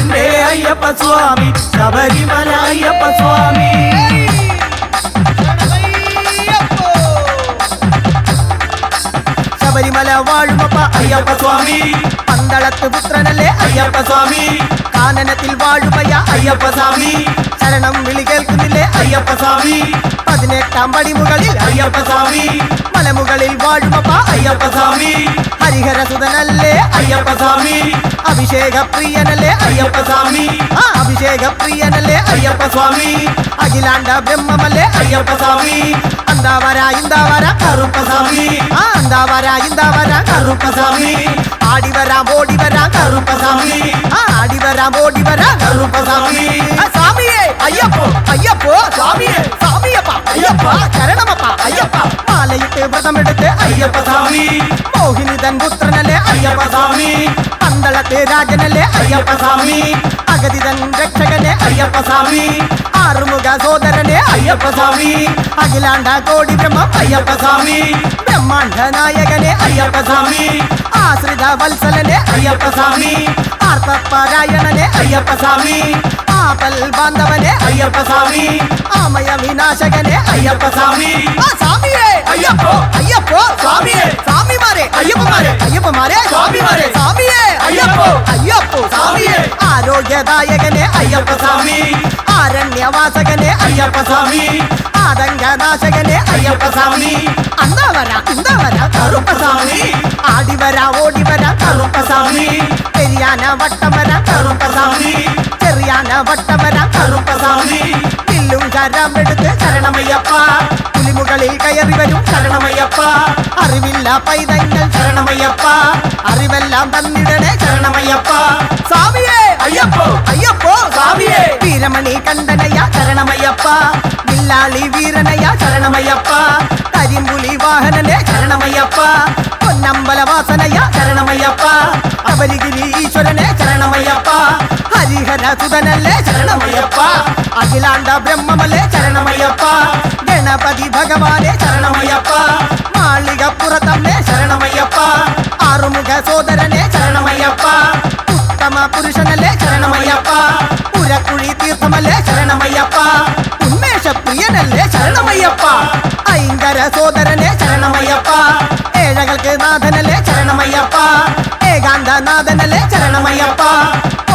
എന്റെ അയ്യപ്പ സ്വാമി ശബരിമല അയ്യപ്പ സ്വാമി ശബരിമല വാഴുമപ്പ അയ്യപ്പ സ്വാമി പന്തളത്ത് പുത്രനല്ലേ അയ്യപ്പ സ്വാമി കാനനത്തിൽ വാഴുമയ്യ അയ്യപ്പ സ്വാമി ശരണം വിളി കേൾക്കുന്നില്ലേ അയ്യപ്പ സ്വാമി 18 പടിമുകളിൽ അയ്യപ്പ സ്വാമി മലമുകളിൽ വാഴുമപ്പ അയ്യപ്പ സ്വാമി ഹരിഹരസുതനല്ലേ അയ്യപ്പ സ്വാമി അഭിഷേക പ്രിയനല്ലേ അയ്യപ്പ സ്വാമി അഭിഷേക പ്രിയനല്ലേ അയ്യപ്പ സ്വാമി അഖിലാണ്ട ബ്രഹ്മമല്ലേ അയ്യപ്പ സ്വാമി അന്താവര ഇന്താവര കറുപ്പ സ്വാമി ഇന്താവര കറുപ്പ സ്വാമി ആടിവരാം ഓടിവരാം കറുപ്പ സ്വാമി ആടിവരാം ഓടിവരാം കറുപ്പ സ്വാമി സ്വാമിയേ അയ്യപ്പോ അയ്യപ്പോ സ്വാമിയേ സ്വാമിയപ്പ അയ്യപ്പ ശരണമപ്പ അയ്യപ്പ മാലയിട്ട് വ്രതമെടുത്ത് അയ്യപ്പ സ്വാമി മോഹിനിതൻ പുത്രനല്ലേ അയ്യപ്പ സ്വാമി പന്തളത്തെ രാജനല്ലേ അയ്യപ്പ സ്വാമി അഗതിതൻ രക്ഷകനെ അയ്യപ്പ സ്വാമി ആറുമുഖ സോദരനെ അയ്യപ്പ സ്വാമി അഖിലാണ്ട കോടി ബ്രഹ്മം അയ്യപ്പ സ്വാമി ബ്രഹ്മാണ്ഡ നായകനെ അയ്യപ്പ സ്വാമി ആശ്രിത വത്സലനെ അയ്യപ്പ സ്വാമി ആർത്തപാരായണനെ അയ്യപ്പ സ്വാമി ആപൽ ബാന്ധവനെ അയ്യപ്പ സ്വാമി ആമയ വിനാശകനെ അയ്യപ്പ സ്വാമി സ്വാമിയേ അയ്യപ്പോ അയ്യപ്പോ സ്വാമിയേ സ്വാമിമാരെ അയ്യപ്പമാരെ സ്വാമിമാരെ സ്വാമിയേ അയ്യപ്പോ അയ്യപ്പോ സ്വാമിയേ ആരോഗ്യദായകനെ അയ്യപ്പ സ്വാമി ആരണ്യവാസകനെ അയ്യപ്പ സ്വാമി ആതങ്കനാശകനെ അയ്യപ്പ സ്വാമി അന്താവര ഇന്താവര കറുപ്പ സ്വാമി ആടിവര ഓടിവര കറുപ്പ സ്വാമി പെരിയാന വട്ടവര കറുപ്പ സ്വാമി ചെറിയാന വട്ടവര കറുപ്പ സ്വാമി പില്ലും കരമെടുത്ത് ശരണമയ്യപ്പ പുലിമുകളിൽ കയറി വരും ശരണമയ്യപ്പ അറിവില്ല പൈതങ്ങൾ ശരണമയ്യപ്പ അറിവെല്ലാം തന്നിടണേ ശരണമയ്യപ്പ സ്വാമിയേ അയ്യപ്പോ അയ്യപ്പോ സ്വാമിയേ വീരമണി കണ്ടനയ്യ ശരണമയ്യപ്പ വില്ലാളി വീരനയ്യ ശരണമയ്യപ്പ കരിമ്പുലി വാഹനനെ ശരണമയ്യപ്പ പൊന്നമ്പലവാസനയ്യ ശരണമയ്യപ്പ അപരിഗിരി ഈശ്വരനെ ശരണമയ്യപ്പ ഹരിഹര സുതനല്ലേ ശരണമയ്യപ്പ അഖിലാണ്ട ബ്രഹ്മമല്ലേ ശരണമയ്യപ്പ ഗണപതി ഭഗവാനെ ശരണമയ്യപ്പ മാളികപ്പുറത്തമ്മേ ശരണമയ്യപ്പ ആറുമുഖ സോദരനെ ശരണമയ്യപ്പ ഉത്തമ പുരുഷനല്ലേ ശരണമയ്യപ്പ പുരക്കുഴി തീർത്ഥമല്ലേ ശരണമയ്യപ്പ ഉന്മേഷ പ്രിയനല്ലേ ശരണമയ്യപ്പ ഐങ്കര സോദരനെ ശരണമയ്യപ്പ ഏഴകൾക്ക് നാഥനല്ലേ ശരണമയ്യപ്പ ഏകാന്തനാഥനല്ലേ ശരണമയ്യപ്പ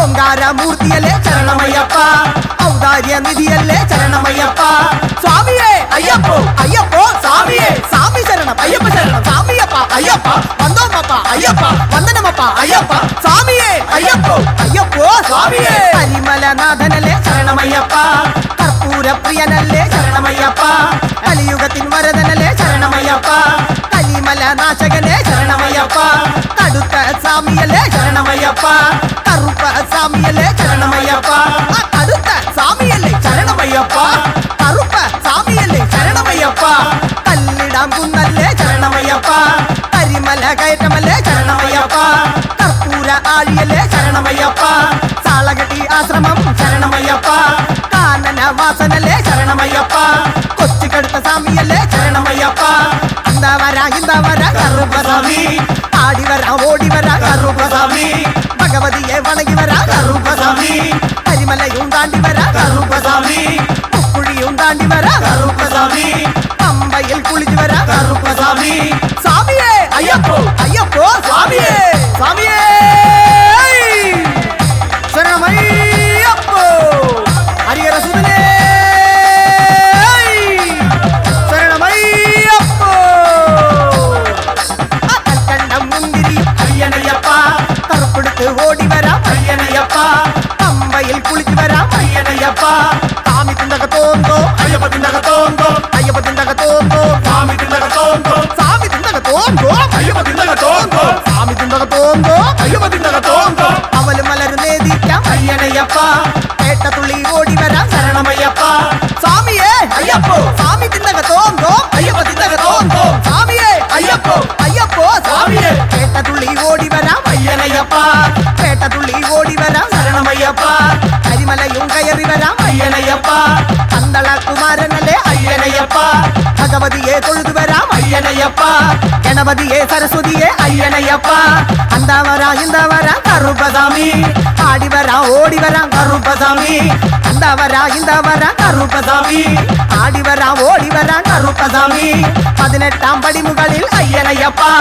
ഓങ്കാരമൂർത്തിയല്ലേ ശരണമയ്യപ്പ ഔദാര്യ നിധിയല്ലേ ശരണമയ്യപ്പ സ്വാമിയേ അയ്യപ്പോ അയ്യപ്പോ സ്വാമിയേ സ്വാമി ശരണം അയ്യപ്പ ശരണം സ്വാമിയപ്പ അയ്യപ്പ വന്ദോമപ്പ അയ്യപ്പ വന്ദനമപ്പ അയ്യപ്പ സ്വാമിയേ അയ്യപ്പോ അയ്യപ്പോ സ്വാമിയേ കരിമലനാഥനല്ലേ ശരണമയ്യപ്പ കർപ്പൂര പ്രിയനല്ലേ ശരണമയ്യപ്പ കലിയുഗത്തിൻ വരദനല്ലേ ശരണമയ്യപ്പ കലിമലനാശകനെ ശരണമയ്യപ്പ കടുത്ത സ്വാമിയല്ലേ ശരണമയ്യപ്പ കറുപ്പ സ്വാമിയല്ലേ ശരണമയ്യപ്പ കടുത്ത സ്വാമിയല്ലേ ശരണമയ്യപ്പ കറുപ്പ സ്വാമിയല്ലേ ശരണമയ്യപ്പ കല്ലിടാം കുന്നല്ലേ ശരണമയ്യപ്പ കരിമല കയറ്റമല്ലേ ശരണമയ്യപ്പ കർപ്പൂര ആഴിയല്ലേ ശരണമയ്യപ്പ സാളകട്ടി ആശ്രമം ശരണമയ്യപ്പ കാനന വാസനല്ലേ ശരണമയ്യപ്പ കൊച്ചുകടുത്ത സ്വാമിയല്ലേ ശരണമയ്യപ്പ അന്താവര ഇന്താവര കറുപ്പ സ്വാമി ആടിവര ഓടിവര കറുപ്പ സ്വാമി ഭഗവതിയെ വണങ്ങി വര കറുപ്പ സ്വാമി കരിമലയും താണ്ടി വര കറുപ്പ സ്വാമി കുക്കുഴിയും താണ്ടി വര കറുപ്പ സ്വാമി പമ്പയിൽ കുളിച്ചു വര കറുപ്പ സ്വാമി സ്വാമിയേ അയ്യപ്പോ അയ്യപ്പോ സ്വാമിയേ സ്വാമിയേ ശരണമയ്യപ്പോ ഹരിഹര സുതനേ ശരണമയ്യപ്പോ കൽക്കണ്ടം മുന്തിരിയും അയ്യനയ്യപ്പ കറുപ്പെടുത്ത് ഓടി വരാം അയ്യനയ്യപ്പ പമ്പയിൽ കുളിച്ചു വരാം അയ്യനയ്യപ്പ സ്വാമി തിന്തകത്തോന്തോ അയ്യപ്പ തിന്തകത്തോന്തോ അയ്യപ്പ തിന്തകത്തോന്തോ സ്വാമി തിന്തകത്തോന്തോ സ്വാമി തിന്തകത്തോന്തോ അയ്യപ്പ തിന്തകത്തോന്തോ സ്വാമി തിന്തകത്തോന്തോ അയ്യപ്പ തിന്തകത്തോന്തോ അവല് മലരുന്നേദിക്കാം അയ്യനയ്യപ്പ കേട്ടത്തുള്ളി ഓടി വരാം ശരണമയ്യപ്പ സ്വാമിയേ അയ്യപ്പോ സ്വാമി തിന്തകത്തോന്തോ അയ്യപ്പ തിന്തകത്തോന്തോ സ്വാമിയേ അയ്യപ്പോ അയ്യപ്പോ സ്വാമിയേ കേട്ടത്തുള്ളി ഓടി വരാം അയ്യനയ്യപ്പ കേട്ടത്തുള്ളി ഓടി വരാം ശരണമയ്യപ്പ കരിമലയും കയറി വരാം അയ്യനയ്യപ്പ പന്തള കുമാരനല്ലേ അയ്യനയ്യപ്പ ഭഗവതിയെ തൊഴുതു വരാം അയ്യനയ്യപ്പ ഗണപതിയെ സരസ്വതിയെ അയ്യനയ്യപ്പ അന്താവര ഇന്താവര കറുപ്പ സ്വാമി ആടിവര ஓடி வரான் கருப்பசாமி. அந்த வரா இந்த வரா கருப்பசாமி. ஆடி வரான் ஓடி வரான் கருப்பசாமி. 18ஆம் படிமுகளில் ஐயனையப்பா.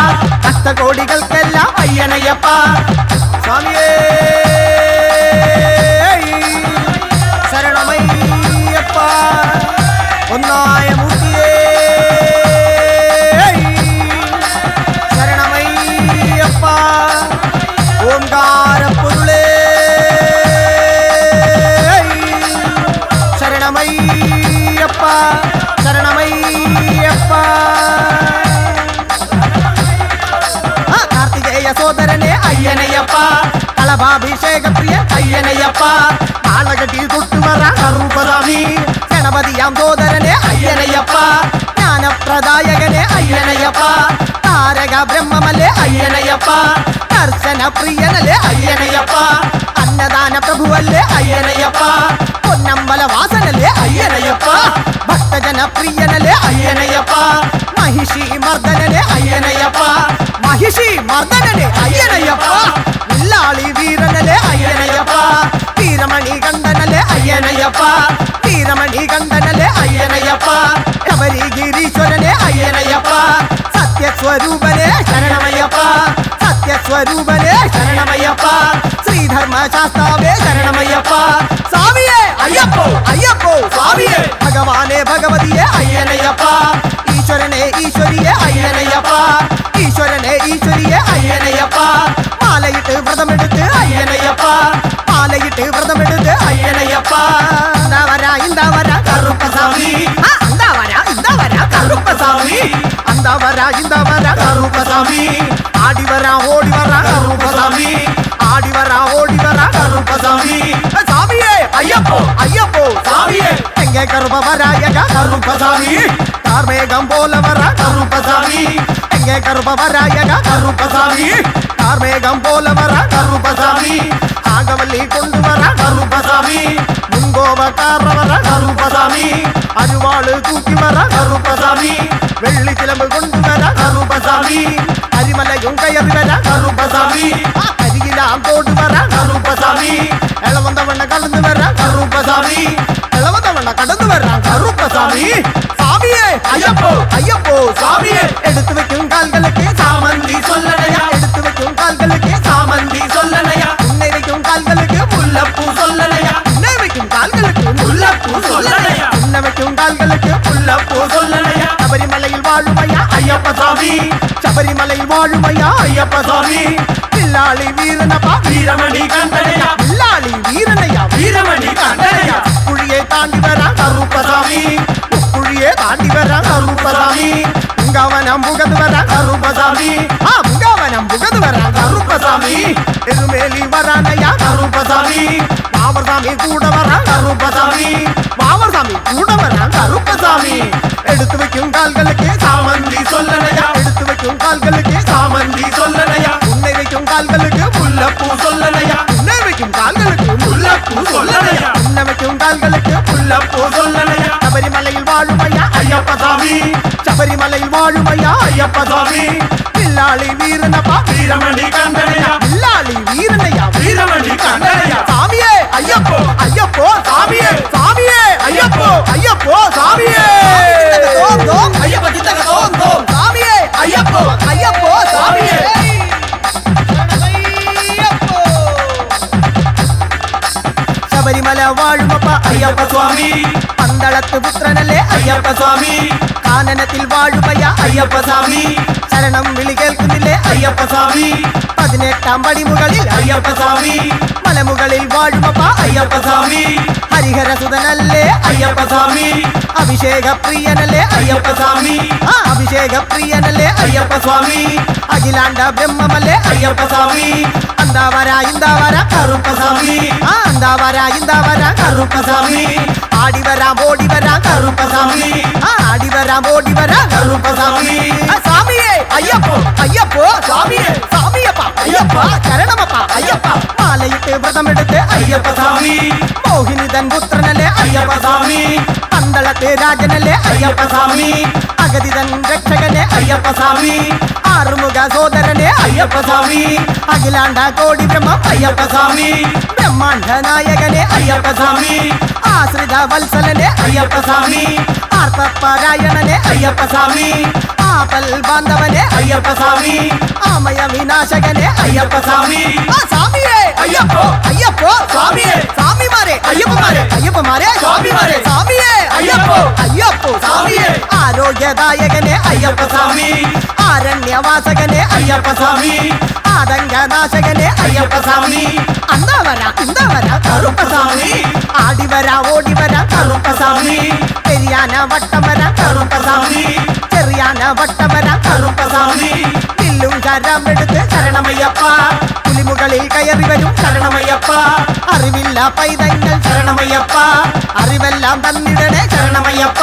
பக்த கோடிகளுக்கெல்லாம் ஐயனையப்பா. சாமியே சரணமையப்பா. ஒன்னாய மூர்த்தியே சரணமையப்பா. ஓங்கார பொருளே சரணமையப்பா. சரணமையப்பா. கார்த்திகேய சோதரனே ஐயனையப்பா. கலபாபிஷேக பிரிய ஐயனையப்பா. ஆலகட்டி தொட்டு வர கருப்பசாமி. கணபதியாம் சோதரனே ஐயனையப்பா. ஞான பிரதாயகனே ஐயனையப்பா. தாரக பிரம்மமலே ஐயனையப்பா. ದರ್ಶನ ಪ್ರಿಯನಲ್ಲೇ ಅಯ್ಯನಯ್ಯಪ್ಪ. ಅನ್ನದಾನ ಪ್ರಭುವಲ್ಲೇ ಅಯ್ಯನಯ್ಯಪ್ಪ. ಪೊನ್ನಂಬಲ ವಾಸನಲ್ಲೇ ಅಯ್ಯನಯ್ಯಪ್ಪ. ಭಕ್ತ ಜನ ಪ್ರಿಯನಲ್ಲೇ ಅಯ್ಯನಯ್ಯಪ್ಪ. ಮಹಿಷಿ ಮರ್ದನನೇ ಅಯ್ಯನಯ್ಯಪ್ಪ. ಮಹಿಷಿ ಮರ್ದನನೇ ಅಯ್ಯನಯ್ಯಪ್ಪ. ಇಲ್ಲಾಳಿ ವೀರನಲ್ಲೇ ಅಯ್ಯನಯ್ಯಪ್ಪ. ವೀರಮಣಿ ಗಂಡನಲ್ಲೇ ಅಯ್ಯನಯ್ಯಪ್ಪ. ವೀರಮಣಿ ಗಂಡನಲ್ಲೇ ಅಯ್ಯನಯ್ಯಪ್ಪ. ಶಬರಿಗಿರೀಶ್ವರನೇ ಅಯ್ಯನಯ್ಯಪ್ಪ. ಸತ್ಯ ಸ್ವರೂಪನೇ ಶರಣಮಯ್ಯಪ್ಪ. ಸತ್ಯ ಸ್ವರೂಪನೇ ಶರಣಮಯ್ಯಪ್ಪ. ಶ್ರೀಧರ್ಮ ಶಾಸ್ತ್ರವೇ ಶರಣಮಯ್ಯಪ್ಪ. ಸ್ವಾಮಿಯೇ ಅಯ್ಯಪ್ಪೋ ಅಯ್ಯಪ್ಪೋ ಸ್ವಾಮಿಯೇ. ಭಗವಾನೇ ಭಗವತಿಯೇ ಅಯ್ಯನಯ್ಯಪ್ಪ. ಈಶ್ವರನೇ ಈಶ್ವರಿಯೇ ಅಯ್ಯನಯ್ಯಪ್ಪ. ಈಶ್ವರನೇ ಈಶ್ವರಿಯೇ ಅಯ್ಯನಯ್ಯಪ್ಪ. மாலையிட்டு விரதம் எடுத்து ஐயனையப்பா. மாலையிட்டு விரதம் எடுத்து ஐயனையப்பா. இந்த வரா கருப்பசாமி. அந்த வரா கருப்பசாமி. அந்த வரா கருப்பசாமி. ஆடி வரா ஓடி வரா கருப்பசாமி. ஆடி வரா ஓடி வரா கருப்பசாமி. சாமியே ஐயப்போ ஐயப்போ சாமியே. எங்கே கருப்ப வராயக கருப்பசாமி. கார்மேகம் போல வரா கருப்பசாமி. எங்கே கருப்ப வராயக கருப்பசாமி. கார்மேகம் போல வரா கருப்பசாமி. ஆகவல்லி கொண்டு வரா கருப்பசாமி. முன்கோபக்கார வரா கருப்பசாமி. அருவாளு தூக்கி வரா கருப்பசாமி. வெள்ளி கிளம்பு கொண்டு வரா கருப்பசாமி. அரிமலையும் கயறி வரா கருப்பசாமி. அருகிலாம் போட்டு வரா கருப்பசாமி. இளவந்தவண்ண கலந்து வரா கருப்பசாமி. இளவந்தவண்ண கடந்து வரா கருப்பசாமி. சாமியே ஐயப்போ ஐயப்போ சாமியே. எடுத்து வைக்கும் கால்களுக்கு சாமந்தி சொல்லலையா. எடுத்து வைக்கும் கால்களுக்கு சாமந்தி சொல்லலையா. உன்னை வைக்கும் கால்களுக்கு முல்லப்பூ சொல்லலையா. உன்னை வைக்கும் கால்களுக்கு முல்லப்பூ சொல்லலையா. உன்னை வைக்கும் கால்களுக்கு முல்லப்பூ சொல்லலையா. சபரிமலையில் வாழுமையா ஐயப்ப சாமி. சபரிமலையில் வாழுமையா ஐயப்ப சாமி. பில்லாளி வீரனப்பா வீரமணி கண்டனையா. பில்லாளி வீரனையா வீரமணி கண்டனையா. குழியை தாண்டி வரா கருப்பசாமி. குழியை தாண்டி வரா கருப்பசாமி. முங்கவனம் புகது வரா கருப்பசாமி. முங்கவனம் புகது வரா கருப்பசாமி. எருமேலி வரானையா கருப்பசாமி. பாவர்சாமி கூட வரா கருப்பசாமி. பாவர்சாமி கூட வரா கருப்பசாமி. எடுத்து வைக்கும் கால்களுக்கு சாமந்தி சொல்லலையா. எடுத்து வைக்கும் கால்களுக்கு சாமந்தி சொல்லலையா. உன்னை வைக்கும் கால்களுக்கு முல்லப்பூ சொல்லலையா. உன்னை வைக்கும் கால்களுக்கு முல்லப்பூ சொல்லலையா. உன்னை வைக்கும் கால்களுக்கு முல்லப்பூ சொல்லலையா. சபரிமலையில் வாழுமையா ஐயப்ப சாமி. சபரிமலையில் வாழுமையா ஐயப்ப சாமி. பில்லாளி வீரனப்பா வீரமணி கண்டனையா. பில்லாளி வீரனையா வீரமணி கண்டனையா. சாமியே ஐயப்போ ஐயப்போ சாமியே. சாமியே ஐயப்போ ஐயப்போ சாமியே. ஐயப்ப தித்தக தோம் தோம் சாமியே. ஐயப்போ ஐயப்போ சாமியே. ശബരിമല വാഴുമപ്പ അയ്യപ്പ സ്വാമി. പന്തളത്ത് പുത്രനല്ലേ അയ്യപ്പ സ്വാമി. കാനനത്തിൽ വാഴുമയ അയ്യപ്പ സ്വാമി. ശരണം വിളി കേൾക്കുന്നില്ലേ അയ്യപ്പ സ്വാമി. 18ആം പടിമുകളിൽ അയ്യപ്പ സ്വാമി. മലമുകളിൽ വാഴുമപ്പ അയ്യപ്പ സ്വാമി. ഹരിഹരസുതനല്ലേ അയ്യപ്പ സ്വാമി. അഭിഷേക പ്രിയനല്ലേ അയ്യപ്പ സ്വാമി. അഭിഷേക പ്രിയനല്ലേ അയ്യപ്പ സ്വാമി. അഖിലാണ്ട ബ്രഹ്മമല്ലേ അയ്യപ്പ സ്വാമി. അന്താവര ഇന്താവര കറുപ്പസ്വാമി. അന്താവര ഇന്താവര കറുപ്പസ്വാമി. ആടി വരാം ഓടി വരാം കറുപ്പസ്വാമി. ആടി വരാം ഓടി വരാം കറുപ്പസ്വാമി. സ്വാമിയേ അയ്യപ്പോ അയ്യപ്പോ സ്വാമിയേ. സ്വാമിയപ്പ അയ്യപ്പ ശരണമപ്പ അയ്യപ്പ. മാലയിട്ട് വ്രതമെടുത്ത് അയ്യപ്പ സ്വാമി. മോഹിനി തൻ പുത്രനല്ലേ അയ്യപ്പ അയ്യപ്പ സ്വാമി പന്തളത്തെ രാജനല്ലേ അയ്യപ്പ സ്വാമി അഗതിതൻ രക്ഷകനെ അയ്യപ്പ സ്വാമി ആറുമുഖ സോദരനെ അയ്യപ്പ സ്വാമി അഖിലാണ്ട കോടി ബ്രഹ്മം അയ്യപ്പ സ്വാമി ബ്രഹ്മാണ്ഡ നായകനെ അയ്യപ്പ സ്വാമി ആശ്രിത വത്സലനെ അയ്യപ്പ സ്വാമി ആർത്തപാരായണനെ അയ്യപ്പ സ്വാമി ആപൽ ബാന്ധവനെ അയ്യപ്പ സ്വാമി ആമയ വിനാശകനെ അയ്യപ്പ സ്വാമി ആ സ്വാമിയേ അയ്യപ്പോ അയ്യപ്പോ സ്വാമിയേ സ്വാമിമാരെ അയ്യപ്പന്മാരെ അയ്യപ്പമാരെ സ്വാമിമാരെ സ്വാമിയേ അയ്യപ്പോ അയ്യപ്പോ സ്വാമിയേ ആരോഗ്യദായകനെ അയ്യപ്പ സ്വാമി ആരണ്യവാസകനെ അയ്യപ്പ സ്വാമി ആതങ്കനാശകനെ അയ്യപ്പ സ്വാമി അന്താ വര കറുപ്പ സ്വാമി ആടിവര ഓടിവര കറുപ്പ സ്വാമി പെരിയാന വട്ടം വര കറുപ്പ സ്വാമി ചെറിയാന വട്ടം വര കറുപ്പ സ്വാമി വില്ലും കരമെടുത്ത് ശരണമയ്യപ്പ പുലിമുകളിൽ കയറി വരും ശരണമയ്യപ്പ അറിവില്ല പൈതങ്ങൾ ശരണമയ്യപ്പ അറിവെല്ലാം തന്നിടണേ ശരണമയ്യപ്പ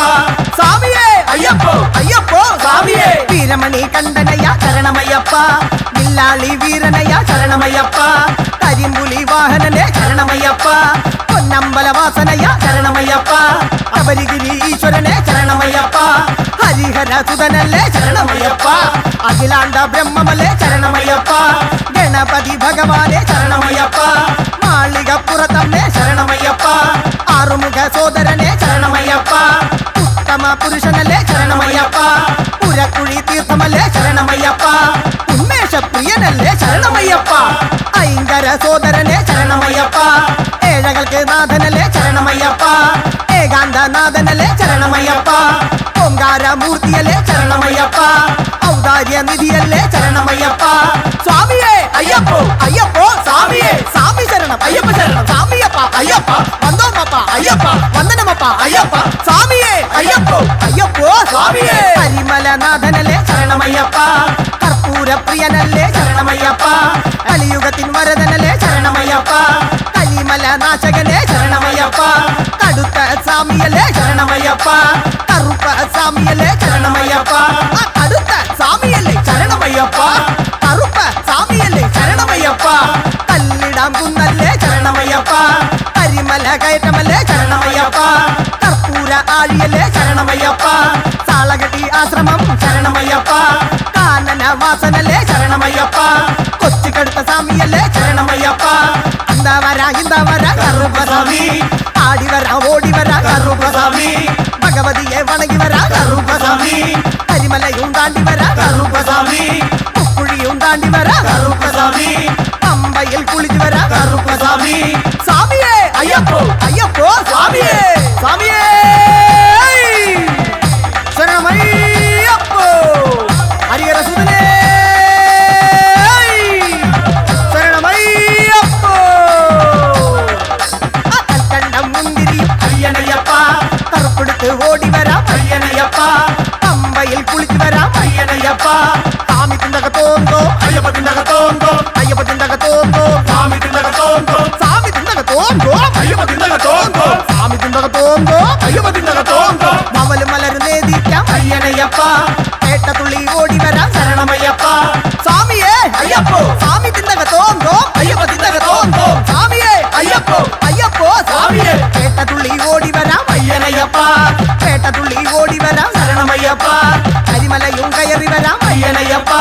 സ്വാമിയേ അയ്യപ്പോ അയ്യപ്പോ സ്വാമിയേ വീരമണി കണ്ഠനയ ശരണമയ്യപ്പ വില്ലാളി വീരനയ ശരണമയ്യപ്പ കരിമ്പുലി വാഹനനെ ശരണമയ്യപ്പ പൊന്നമ്പലവാസനയ ശരണമയ്യപ്പ അപരിഗിരി ഈശ്വരനെ ശരണമയ്യപ്പ ഹരിഹര സുതനല്ലേ ശരണമയ്യപ്പ അഖിലാണ്ട ബ്രഹ്മമല്ലേ ശരണമയ്യപ്പ ഗണപതി ഭഗവാനെ ശരണമയ്യപ്പ മാളികപ്പുറത്തമ്മേ ശരണമയ്യപ്പ ആറുമുഖ സോദരനെ ശരണമയ്യപ്പ ഉത്തമ പുരുഷനല്ലേ ശരണമയ്യപ്പ പുരക്കുഴി തീർത്ഥമല്ലേ ശരണമയ്യപ്പ ഉന്മേഷപ്രിയനല്ലേ ശരണമയ്യപ്പ ഐങ്കര സോദരനെ ശരണമയ്യപ്പ ഏഴകൾക്ക് നാഥനല്ലേ ശരണമയ്യപ്പ ഏകാന്തനാഥനല്ലേ ശരണമയ്യപ്പ ഓങ്കാരമൂർത്തിയല്ലേ ശരണമയ്യപ്പ ഔദാര്യ നിധിയല്ലേ ശരണമയ്യപ്പ സ്വാമിയേ അയ്യപ്പോ അയ്യപ്പോ സ്വാമിയേ സ്വാമി ശരണം അയ്യപ്പ ശരണം സ്വാമിയപ്പ അയ്യപ്പ വന്ദോമപ്പ അയ്യപ്പ വന്ദനമപ്പ അയ്യപ്പ സ്വാമിയേ അയ്യപ്പോ അയ്യപ്പോ സ്വാമിയേ പരിമലനാഥനല്ലേ ശരണമയ്യപ്പ കർപ്പൂരപ്രിയനല്ലേ ശരണമയ്യപ്പ കലിയുഗത്തിൻ വരദനല്ലേ ശരണമയ്യപ്പ കലിമല നാശകനെ ശരണമയ്യപ്പ കടുത്ത സ്വാമിയല്ലേ ശരണമയ്യപ്പ കറുപ്പ സ്വാമിയല്ലേ ശരണമയ്യപ്പ കടുത്ത സ്വാമിയല്ലേ ശരണമയ്യപ്പ കറുപ്പ സ്വാമിയല്ലേ ശരണമയ്യപ്പ കല്ലിടാം കുന്നല്ലേ ശരണമയ്യപ്പ കരിമല കയറ്റമല്ലേ ശരണമയ്യപ്പ കർപ്പൂര ആഴിയല്ലേ ശരണമയ്യപ്പ സാളകട്ടി ആശ്രമം ശരണമയ്യപ്പ കാനന വാസനല്ലേ ശരണമയ്യപ്പ കൊച്ചിക്കടുത്ത സ്വാമിയല്ലേ ശരണമയ്യപ്പ ഇന്ത വര കറുപ്പ സ്വാമി ആടിവര ഓടിവര കറുപ്പ സ്വാമി ഭഗവതിയെ വണങ്ങി വര കറുപ്പ സ്വാമി കരിമലയും താണ്ടി വര കറുപ്പ സ്വാമി മുക്കുഴിയും താണ്ടി വര കറുപ്പ സ്വാമി പമ്പയിൽ കുളിച്ചു വര കറുപ്പ സ്വാമി സ്വാമിയേ അയ്യപ്പോ അയ്യപ്പോ സ്വാമിയേ സ്വാമിയേ ശരണമയ്യപ്പോ ഹരിഹര സുതനേ ശരണമയ്യപ്പോ കൽക്കണ്ടം മുന്തിരിയും അയ്യനയ്യപ്പ കറുപ്പെടുത്ത് ഓടി വരാം അയ്യനയ്യപ്പ പമ്പയിൽ കുളിച്ചു വരാം അയ്യനയ്യപ്പ സ്വാമി തിന്തകത്തോന്തോ അയ്യപ്പത്തിനകത്തോന്തോ അയ്യപ്പ തിന്തകത്തോന്തോ സ്വാമി തിന്നകത്തോന്തോ സ്വാമി തിന്തകത്തോന്തോ അയ്യപ്പത്തിനകത്തോന്തോ സ്വാമി തിന്തകത്തോന്തോ അയ്യപ്പത്തിനകത്തോന്തോ മവല് മലരു നേദിക്കാം അയ്യനയ്യപ്പ കേട്ടതുള്ളി ഓടി വരാം ശരണമയ്യപ്പ സ്വാമിയേ അയ്യപ്പോ സ്വാമി തിന്തകത്തോന്തോ അയ്യപ്പ തിന്നകത്തോന്തോ സ്വാമിയേ അയ്യപ്പോ അയ്യപ്പോ സ്വാമിയേ കേട്ടതുള്ളി ഓടി വരാം അയ്യനയ്യപ്പ കേട്ടതുള്ളി ഓടി വരാം ശരണമയ്യപ്പ കരിമലയും കയറി വരാം അയ്യനയ്യപ്പ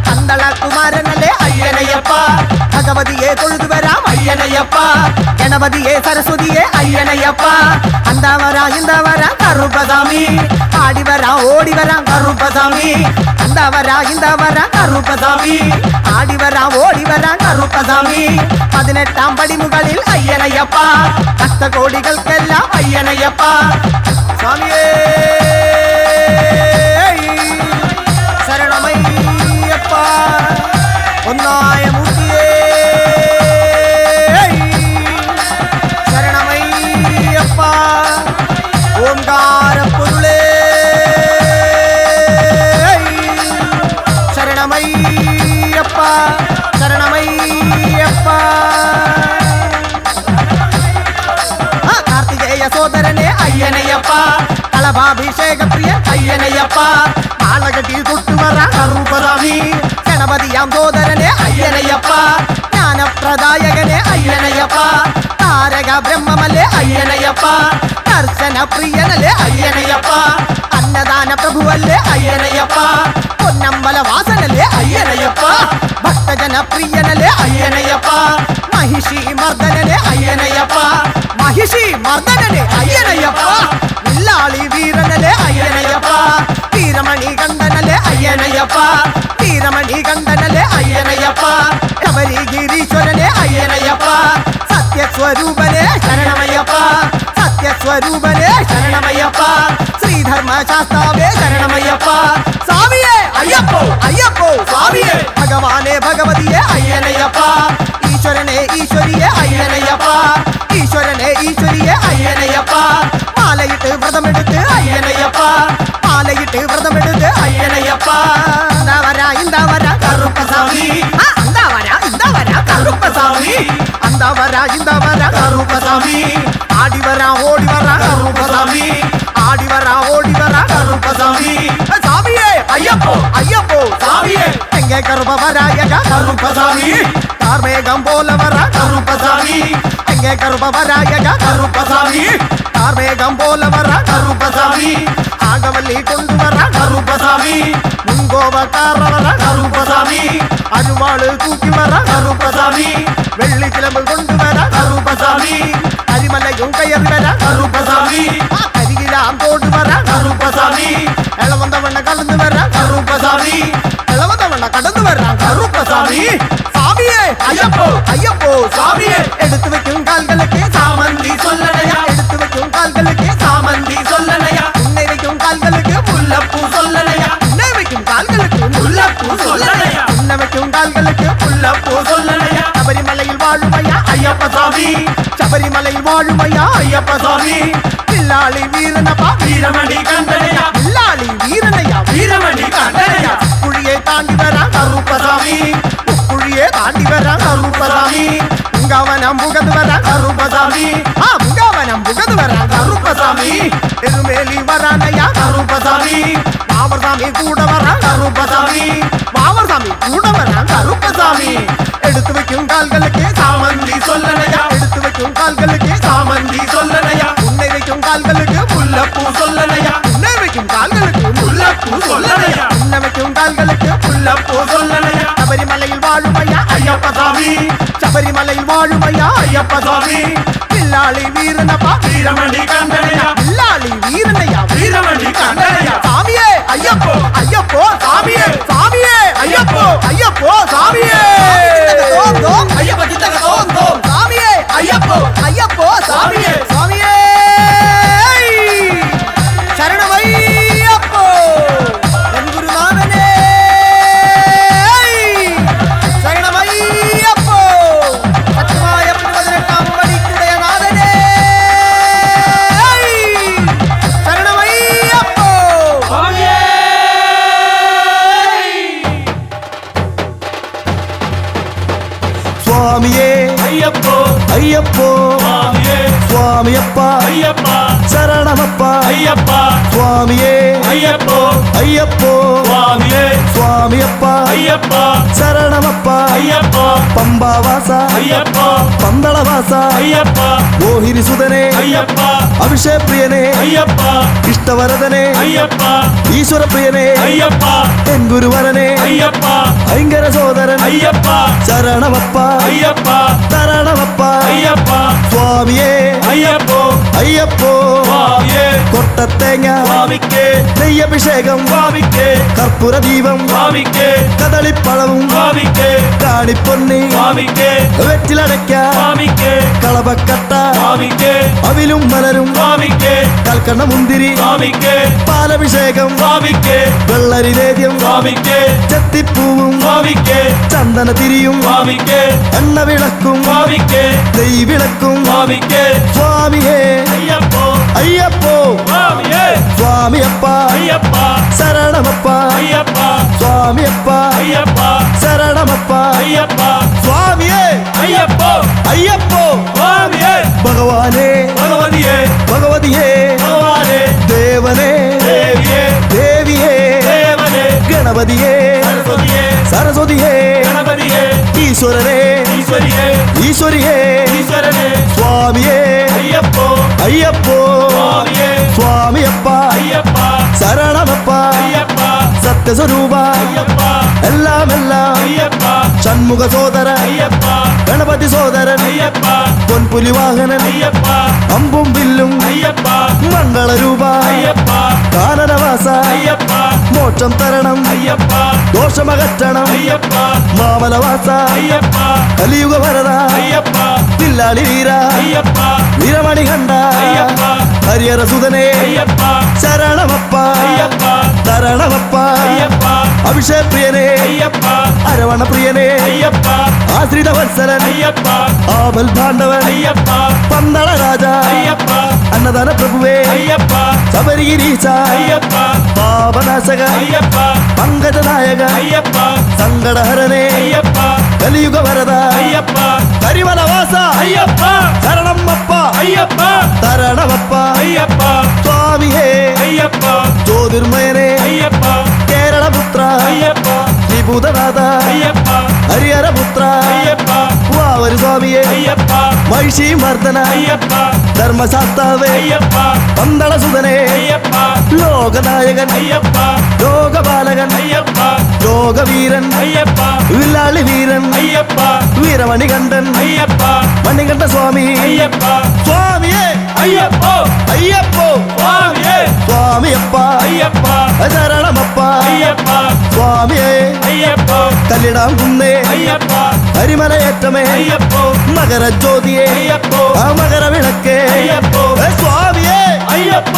പന്തള കുമാരനല്ലേ അയ്യനയ്യപ്പ ഭഗവതിയെ തൊഴുതു വരാം അയ്യനയ്യപ്പ ഗണപതിയെ സരസ്വതിയെ അയ്യനയ്യപ്പ അന്താ വര കറുപ്പ സ്വാമി ആടി വരാം ഓടി വരാം കറുപ്പ സ്വാമി അന്താ വര കറുപ്പ സ്വാമി ആടി വരാം ഓടി വരാം കറുപ്പ സ്വാമി 18 പടിമുകളിൽ അയ്യനയ്യപ്പ ഭക്തകോടികൾക്കെല്ലാം അയ്യനയ്യപ്പ സ്വാമിയേ ശരണമയ്യപ്പ ഒന്നായ മൂർത്തിയേ ശരണമയ്യപ്പ ഓംകാരപ്പൊരുളേ ശരണമയ്യപ്പ ശരണമയ്യപ്പ കാർത്തികേയ സോദരനെ അയ്യനയ്യപ്പ കളഭാഭിഷേക പ്രിയ അയ്യനയ്യപ്പ ആളകട്ടി തൊട്ടുവറ കറുപ്പ സ്വാമി ഗണപതിയാം സോദരനെ അയ്യനയ്യപ്പ ജ്ഞാനപ്രദായകനെ അയ്യനയ്യപ്പ താരക ബ്രഹ്മമല്ലേ അയ്യനയ്യപ്പ ഭക്തജനപ്രിയനല്ലേ അയ്യനയ്യപ്പ അന്നദാന പ്രഭുവല്ലേ അയ്യനയ്യപ്പ പൊന്നമ്പല വാസനല്ലേ അയ്യനയ്യപ്പ ഭക്തജനപ്രിയനല്ലേ അയ്യനയ്യപ്പ മഹിഷി മർദ്ദനല്ലേ അയ്യനയ്യപ്പ മഹിഷി മർദ്ദനല്ലേ അയ്യനയ്യപ്പ വില്ലാളി വീരനല്ലേ അയ്യനയ്യപ്പ വീരമണി കണ്ഠനല്ലേ അയ്യനയ്യപ്പ വീരമണി കണ്ഠനല്ലേ അയ്യനയ്യപ്പ ശബരി ഗിരീശ്വരനെ അയ്യനയ്യപ്പ സത്യസ്വരൂപനെ ശരണമയ്യപ്പ സത്യസ്വരൂപനെ ശരണമയ്യപ്പ ശ്രീധർമ്മശാസ്താവേ ശരണമയ്യപ്പ സ്വാമിയേ അയ്യപ്പോ അയ്യപ്പോ സ്വാമിയേ ഭഗവാനെ ഭഗവതിയെ അയ്യനയ്യപ്പ ഈശ്വരനെ ഈശ്വരിയെ അയ്യനയ്യപ്പ ഈശ്വരനെ ഈശ്വരിയെ അയ്യനയ്യപ്പ മാലയിട്ട് വ്രതമെടുത്ത് അയ്യനയ്യപ്പ മാലയിട്ട് വ്രതമെടുത്ത് അയ്യനയ്യപ്പ ഇന്താ വരാ കറുപ്പസ്വാമി ഇന്താ വരാ കറുപ്പസ്വാമി ഇന്താ വരാ കറുപ്പസ്വാമി ആടി വരാ ഓടി വരാ കറുപ്പസ്വാമി ആടി വരാ ഓടി വരാ കറുപ്പസ്വാമി സ്വാമിയേ അയ്യപ്പോ അയ്യപ്പോ സ്വാമിയേ എങ്കെ കറുപ്പവരായക കറുപ്പസ്വാമി കാർമേഘം പോലെ വരാ കറുപ്പസ്വാമി എങ്കെ കറുപ്പവരായക കറുപ്പസ്വാമി കാർമേഘം പോലെ വരാ കറുപ്പസ്വാമി ആകവല്ലി കൊണ്ടുവരാ കറുപ്പസ്വാമി മുൻകോപക്കാറ വരാ കറുപ്പസ്വാമി അരുവാള് തൂക്കി വരാ കറുപ്പസ്വാമി വെള്ളിച്ചിലമ്പ് കൊണ്ടുവരാ കറുപ്പസ്വാമി അരിമലയും കയറി വരാ കറുപ്പസ്വാമി കരികിലാം തോട് വരാ കറുപ്പസ്വാമി ഇളവന്തവണ്ണ കടന്നു വരാ കറുപ്പസ്വാമി ഇളവന്തവണ്ണ കടന്നു വരാ കറുപ്പസ്വാമി സ്വാമിയേ അയ്യപ്പോ അയ്യപ്പോ സ്വാമിയേ എടുത്തു വെക്കും കാൽகளுக்கு சாமந்தி சொல்லலையா எடுத்து வைக்கும் கால்களுக்கு சாமந்தி சொல்லலையா உன்னை வைக்கும் கால்களுக்கு முல்லப்பூ சொல்லலையா உன்னை வைக்கும் கால்களுக்கு முல்லப்பூ சொல்லலையா உன்னை வைக்கும் கால்களுக்கு முல்லப்பூ சொல்லலையா ശബരിമലയിൽ വാഴുമയ്യ ஐயப்ப சாமி ശബരിമലയിൽ വാഴുമയ്യ ஐயப்ப சாமி പിള്ളാളി വീരനപ്പ வீரமணி கண்டனையா പിള്ളാളി വീരനയ്യ வீரமணி கண்டனையா കുഴിയെ താണ്ടി വരാം கருப்பசாமி കുഴിയെ താണ്ടി വരാം கருப்பசாமி മുങ്കവനം പുകത് വരാം கருப்பசாமி മുങ്കവനം പുകത് വരാം கருப்பசாமி എരുമേലി വരാനയ്യ கருப்பசாமி വാവർസ്വാമി കൂടെ വരാം கருப்பசாமி വാവർസ്വാമി കൂടെ വരാം கருப்பசாமி എടുത്തു വെക്കും കാൽகளுக்கு சாமந்தி சொல்லலையா എടുത്തു വെക്കും കാൽகளுக்கு சாமந்தி சொல்லலையா ഉன்னை வைக்கும் கால்களுக்கு முல்லப்பூ சொல்லலையா உன்னை வைக்கும் கால்களுக்கு முல்லப்பூ சொல்லலையா உன்னை வைக்கும் கால்களுக்கு முல்லப்பூ சொல்லலையா ശബരിമലയിൽ വാഴുമയ്യ ஐயப்ப சாமி ശബരിമലയിൽ വാഴുമയ്യ ஐயப்ப சாமி പിള്ളാളി വീരനപ്പ வீரமணி கண்டனையா പിള്ളാളി വീരനയ്യ வீரமணி கண்டனையா സ്വാമിയേ ஐயப்போ അയ്യപ്പോ சாமியே സ്വാമിയേ ஐயப்போ അയ്യപ്പോ சாமியே തോം തോം ஐயப்ப சித்தக தோம் தோம் സ്വാമിയേ ஐயப்போ അയ്യപ്പോ சாமியே സ്വാമിയേ ശരണമയ്യപ്പോ എൻ ഗുരുനാഥനേ ശരണമയ്യപ്പോ സത്യമായ 18 പടിക്കുടയ നാഥനേ ശരണമയ്യപ്പോ சாமியே സ്വാമിയേ ஐயப்போ അയ്യപ്പോ சாமியே സ്വാമിയപ്പ ஐயப்பா ശരണമപ്പ ஐயப்பா സ്വാമിയേ ஐயப்போ അയ്യപ്പോ சுவாமியே സ്വാമിയപ്പ ஐயப்பா ശരണമപ്പ ஐயப்பா പമ്പാവാസ ஐயப்பா പന്തളവാസ ஐயப்பா മോഹിനിസുതനെ ஐயப்பா അഭിഷേകപ്രിയനെ ஐயப்பா ഇഷ്ടവരദനെ ஐயப்பா ഈശ്വരപ്രിയനെ ஐயப்பா എൻ ഗുരുവരനെ ஐயப்பா ഭയങ്കര സോദരൻ ஐயப்பா ശരണമപ്പ ஐயப்பா തരണമപ്പ ஐயப்பா സ്വാമിയേ ஐயப்போ അയ്യപ്പോ சுவாமியே കൊട്ടത്തേങ്ങ சுவாமிக்கே നെയ്യഭിഷേകം சுவாமிக்கே കർപ്പൂര ദീപം சுவாமிக்கே കദളിപ്പഴവും சுவாமிக்கே കാണിപ്പൊന്നി சுவாமிக்கே വെറ്റിലടയ്ക്ക சுவாமிக்கே കളപക്കട്ട சுவாமிக்கே അവിലും മലരും சுவாமிக்கே കൽക്കണ്ണ മുന്തിരി சுவாமிக்கே പാലഭിഷേകം சுவாமிக்கே വെള്ളരി നേദ്യം சுவாமிக்கே ചെത്തിപ്പൂവും சுவாமிக்கே ചന്ദന തിരിയും சுவாமிக்கே എണ്ണ വിളക്കും சுவாமிக்கே നെയ്വിളക്കും சுவாமிக்கே സ്വാമിയേ ஐயப்போ അയ്യപ്പോ சுவாமியே സ്വാമിയപ്പ ஐயப்பா ശരണമപ്പ ஐயப்பா സ്വാമിയപ്പ ஐயப்பா ശരണമപ്പ ஐயப்பா സ്വാമിയേ ஐயப்போ അയ്യപ്പോ சுவாமியே ഭഗവാനേ பகவதியே ഭഗവതിയേ பகவானே ദേവനേ தேவியே ദേവിയേ தேவனே ഗണപതിയേ சரஸ்வதியே സരസ്വതിയേ கணபதியே ഈശ്വരനേ ஈஸ்வரியே ഈശ്വരിയേ ஈஸ்வரனே സ്വാമിയേ ஐயப்போ അയ്യപ്പോ സ്വാമിയേ സ്വാമിയപ്പ അയ്യപ്പ ശരണമപ്പ അയ്യപ്പ സത്യസ്വരൂപ അയ്യപ്പ എല്ലാം എല്ലാം അയ്യപ്പ ഷൺമുഖ സോദര അയ്യപ്പ ഗണപതി സോദരൻ അയ്യപ്പ പൊൻപുലി വാഹനൻ അയ്യപ്പ അമ്പും വില്ലും അയ്യപ്പ മംഗളരൂപ അയ്യപ്പ കാനനവാസ അയ്യപ്പ മോക്ഷം തരണം അയ്യപ്പ ദോഷമകറ്റണം അയ്യപ്പ മാമലവാസ അയ്യപ്പ കലിയുഗ വരദ അയ്യപ്പ വില്ലാളി വീര അയ്യപ്പ വീരമണി കണ്ട അയ്യപ്പ ഹരിഹര സുതനെ അയ്യപ്പ ശരണമപ്പ അയ്യപ്പ തരണമപ്പ അയ്യപ്പ അഭിഷേക പ്രിയനെ അയ്യപ്പ അരവണ പ്രിയനെ അയ്യപ്പ ആശ്രിത വത്സലൻ അയ്യപ്പ ആവൽ ഭാണ്ഡവൻ അയ്യപ്പ പന്തള രാജ അയ്യപ്പ അന്നദാന പ്രഭുവേ അയ്യപ്പ ശബരിഗിരീശ അയ്യപ്പ പാപനാശക അയ്യപ്പ പങ്കജനായക അയ്യപ്പ സങ്കടഹരനെ അയ്യപ്പ കലിയുഗ വരദ അയ്യപ്പ കരിമലവാസ അയ്യപ്പ ശരണമപ്പ അയ്യപ്പ തരണമപ്പ അയ്യപ്പ സ്വാമിയേ അയ്യപ്പ ജ്യോതിർമയനെ അയ്യപ്പ കേരളപുത്ര അയ്യപ്പ വിഭൂതനാഥ അയ്യപ്പ ഹരിഹരപുത്ര അയ്യപ്പ വാവരു സ്വാമിയെ അയ്യപ്പ മഹിഷി മർദ്ദന അയ്യപ്പ ധർമ്മശാസ്താവേ അയ്യപ്പ പന്തള സുതനെ അയ്യപ്പ ലോകനായകൻ അയ്യപ്പ ലോകപാലകൻ അയ്യപ്പ ലോകവീരൻ അയ്യപ്പ വില്ലാളി വീരൻ അയ്യപ്പ വീരമണികണ്ഠൻ അയ്യപ്പ മണികണ്ഠ സ്വാമി അയ്യപ്പ സ്വാമിയേ അയ്യപ്പ അയ്യപ്പോ സ്വാമിയേ സ്വാമിയപ്പ അയ്യപ്പ ശരണമപ്പ അയ്യപ്പ സ്വാമിയേ അയ്യപ്പ കല്ലിടാം കുന്നേ അയ്യപ്പ ഹരിമലയേറ്റമേ അയ്യപ്പ മകരജ്യോതിയെ അയ്യപ്പ ആ മകരവിളക്കേ അയ്യപ്പ സ്വാമിയേ അയ്യപ്പ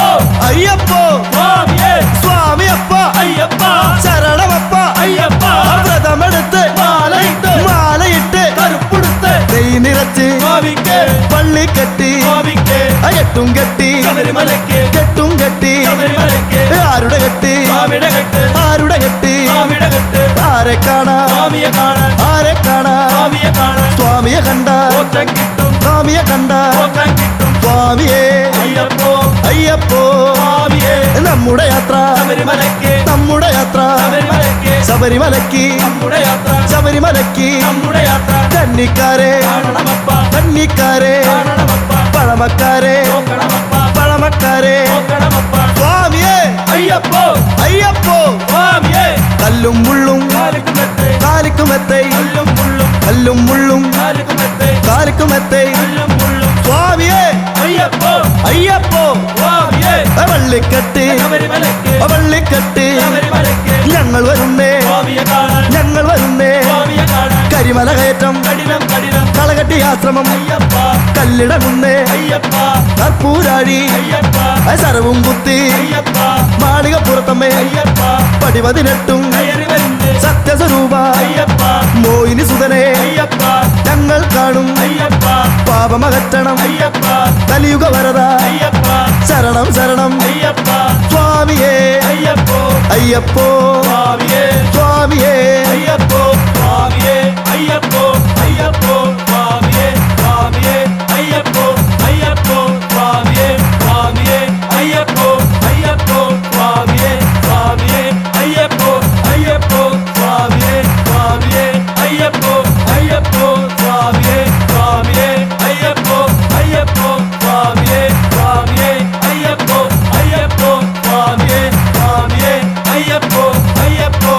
അയ്യപ്പോ സ്വാമിയേ സ്വാമിയപ്പ അയ്യപ്പ ശരണമപ്പ അയ്യപ്പ വ്രതമെടുത്ത് മാലയിട്ട് മാലയിട്ട് കറുപ്പെടുത്ത് നെയ് നിറച്ച് സ്വാമിക്ക് പള്ളി കെട്ടി സ്വാമിക്ക് കെട്ടും കെട്ടി ശബരിമലയ്ക്ക് കെട്ടും കെട്ടി ശബരിമലയ്ക്ക് ആരുടെ കെട്ടി സ്വാമിയുടെ കെട്ട് ആരുടെ കെട്ടി സ്വാമിയുടെ കെട്ട് ആരെ കാണാ സ്വാമിയെ കാണാൻ ആരെ കാണാ സ്വാമിയെ കാണാൻ സ്വാമിയെ കണ്ട മോക്ഷം കിട്ടും സ്വാമിയെ കണ്ട മോക്ഷം കിട്ടും സ്വാമിയേ അയ്യപ്പോ അയ്യപ്പോ സ്വാമിയെ നമ്മുടെ യാത്ര ശബരിമലയ്ക്ക് നമ്മുടെ യാത്ര ശബരിമലയ്ക്ക് ശബരിമലയ്ക്ക് നമ്മുടെ യാത്ര ശബരിമലയ്ക്ക് നമ്മുടെ യാത്ര കന്നിക്കാരെ കാണണമപ്പ കന്നിക്കാരെ കാണണമപ്പ പഴമക്കാരെ നോക്കണമപ്പ പഴമക്കാരെ നോക്കണമപ്പ സ്വാമിയേ അയ്യപ്പോ അയ്യപ്പോ സ്വാമിയെ കല്ലും മുള്ളും കാലിക്കുമെത്തേ കാലിക്കുമെത്തൈ കല്ലും മുള്ളും കല്ലും മുള്ളും കാലിക്കുമെത്തേ കാലിക്കുമെത്തൈ കല്ലും മുള്ളും സ്വാമിയേ അയ്യപ്പോ അയ്യപ്പോ സ്വാമിയെ വള്ളിക്കെട്ട് ശബരിമലയ്ക്ക് വള്ളിക്കെട്ട് ശബരിമലയ്ക്ക് ഞങ്ങൾ വരുന്നേ സ്വാമിയെ കാണാൻ ഞങ്ങൾ വരുന്നേ സ്വാമിയെ കാണാൻ കരിമല കയറ്റം കഠിനം കഠിനം കളകട്ടി ആശ്രമം അയ്യപ്പ കല്ലിടകുന്നേ അയ്യപ്പ കർപ്പൂരാഴി അയ്യപ്പ സർവും കുത്തി അയ്യപ്പ മാളികപ്പുറത്തമ്മേ അയ്യപ്പ പടിപതിനെട്ടും കയറി വരുന്നേ സത്യസ്വരൂപ അയ്യപ്പ മോഹിനി സുതനെ അയ്യപ്പ ഞങ്ങൾ കാണും അയ്യപ്പ പാപമകറ്റണം അയ്യപ്പ കലിയുഗ വരദ അയ്യപ്പ ശരണം ശരണം അയ്യപ്പ സ്വാമിയേ അയ്യപ്പോ അയ്യപ്പോ സ്വാമിയെ സ്വാമിയേ അയ്യപ്പോ സ്വാമിയെ അയ്യപ്പോ അയ്യപ്പോ സ്വാമിയെ സ്വാമിയെ അയ്യപ്പോ അയ്യപ്പോ സ്വാമിയെ സ്വാമിയെ അയ്യപ്പോ അയ്യപ്പോ സ്വാമിയെ സ്വാമിയെ അയ്യപ്പോ അയ്യപ്പോ സ്വാമിയെ സ്വാമിയെ അയ്യപ്പോ അയ്യപ്പോ സ്വാമിയെ സ്വാമിയെ അയ്യപ്പോ അയ്യപ്പോ സ്വാമിയെ സ്വാമിയെ അയ്യപ്പോ അയ്യപ്പോ സ്വാമിയെ സ്വാമിയെ അയ്യപ്പോ അയ്യപ്പോ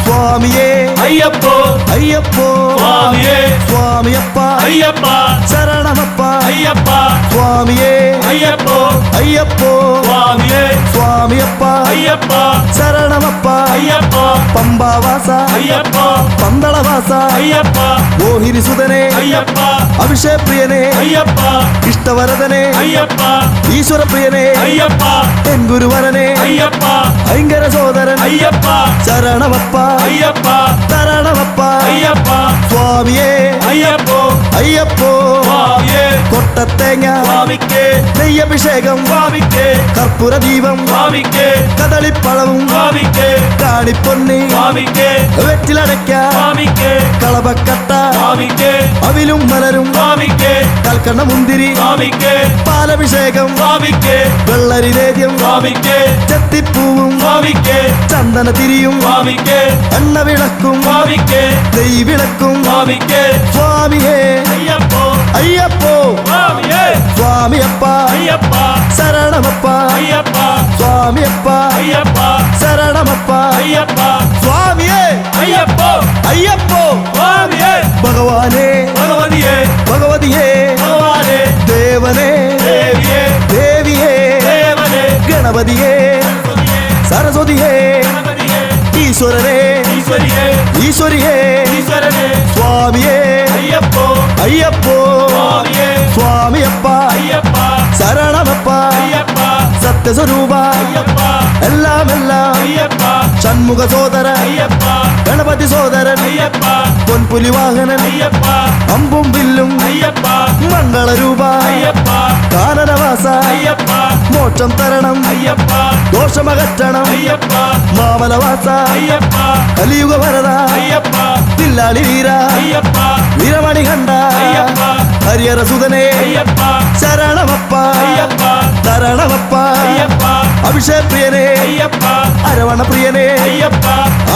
സ്വാമിയേ അയ്യപ്പോ അയ്യപ്പോ സ്വാമിയെ സ്വാമിയപ്പ അയ്യപ്പ ശരണമപ്പ അയ്യപ്പ സ്വാമിയേ അയ്യപ്പോ അയ്യപ്പോ സ്വാമിയെ സ്വാമിയപ്പ അയ്യപ്പ ശരണമപ്പ അയ്യപ്പ പമ്പാവാസ അയ്യപ്പ പന്തളവാസ അയ്യപ്പ മോഹിനി സുതനെ അയ്യപ്പ അഭിഷേക പ്രിയനെ അയ്യപ്പ ഇഷ്ടവരദനെ അയ്യപ്പ ഈശ്വരപ്രിയനെ അയ്യപ്പ എൻ ഗുരുവരനെ അയ്യപ്പ ഭയങ്കര സോദരൻ അയ്യപ്പ ശരണമപ്പ അയ്യപ്പ തരണമപ്പ അയ്യപ്പ സ്വാമിയേ അയ്യപ്പോ അയ്യപ്പോ സ്വാമിയെ കൊട്ടത്തേങ്ങ സ്വാമിക്ക് നെയ്യഭിഷേകം സ്വാമിക്ക് കർപ്പൂര ദീപം സ്വാമിക്ക് കദളിപ്പഴവും സ്വാമിക്ക് കാണിപ്പൊന്നി സ്വാമിക്ക് വെറ്റിലടയ്ക്ക സ്വാമിക്ക് കളപക്കട്ട സ്വാമിക്ക് അവിലും മലരും സ്വാമിക്ക് കൽക്കണ്ണ മുന്തിരി സ്വാമിക്ക് പാലഭിഷേകം സ്വാമിക്ക് വെള്ളരി നേദ്യം സ്വാമിക്ക് ചെത്തിപ്പൂവും സ്വാമിക്ക് ചന്ദന തിരിയും സ്വാമിക്ക് എണ്ണ വിളക്കും സ്വാമിക്ക് നെയ് വിളക്കും സ്വാമിക്ക് സ്വാമിയേ അയ്യപ്പോ അയ്യപ്പോ സ്വാമിയപ്പ അയ്യപ്പ ശരണമപ്പ അയ്യപ്പ സ്വാമിയപ്പ അയ്യപ്പ ശരണമപ്പ അയ്യപ്പ സ്വാമിയേ അയ്യപ്പോ അയ്യപ്പോ സ്വാമിയേ ഭഗവാനേ ഭഗവതിയേ ഭഗവതിയേ ഭഗവാനേ ദേവനേ ദേവിയേ ദേവിയേ ദേവനേ ഗണപതിയേ സരസ്വതിയേ ഗണപതിയേ ഈശ്വരനേ ഈശ്വരിയേ ഈശ്വരിയേ ഈശ്വരനേ സ്വാമിയേ അയ്യപ്പോ അയ്യപ്പോ സ്വാമിയേ സ്വാമിയപ്പ അയ്യപ്പ ശരണമപ്പ അയ്യപ്പ സത്യസ്വരൂപ അയ്യപ്പ എല്ലാം എല്ലാം അയ്യപ്പ ഷൺമുഖ സോദരൻ അയ്യപ്പ ഗണപതി സോദരൻ അയ്യപ്പ പൊൻപുലി വാഹനൻ അയ്യപ്പ അമ്പും വില്ലും അയ്യപ്പ മംഗളരൂപ അയ്യപ്പ കാനനവാസ അയ്യപ്പ മോക്ഷം തരണം അയ്യപ്പ ദോഷമകറ്റണം അയ്യപ്പ മാമലവാസ അയ്യപ്പ കലിയുഗ വരദ അയ്യപ്പ തില്ലാളി വീര അയ്യപ്പ വീരമണി കണ്ട അയ്യപ്പ ഹരിഹര സുതനേ അയ്യപ്പ ശരണമപ്പ അയ്യപ്പ തരണമപ്പ അയ്യപ്പ അഭിഷേക് പ്രിയനേ അയ്യപ്പ അരവണ പ്രിയനേ അയ്യപ്പ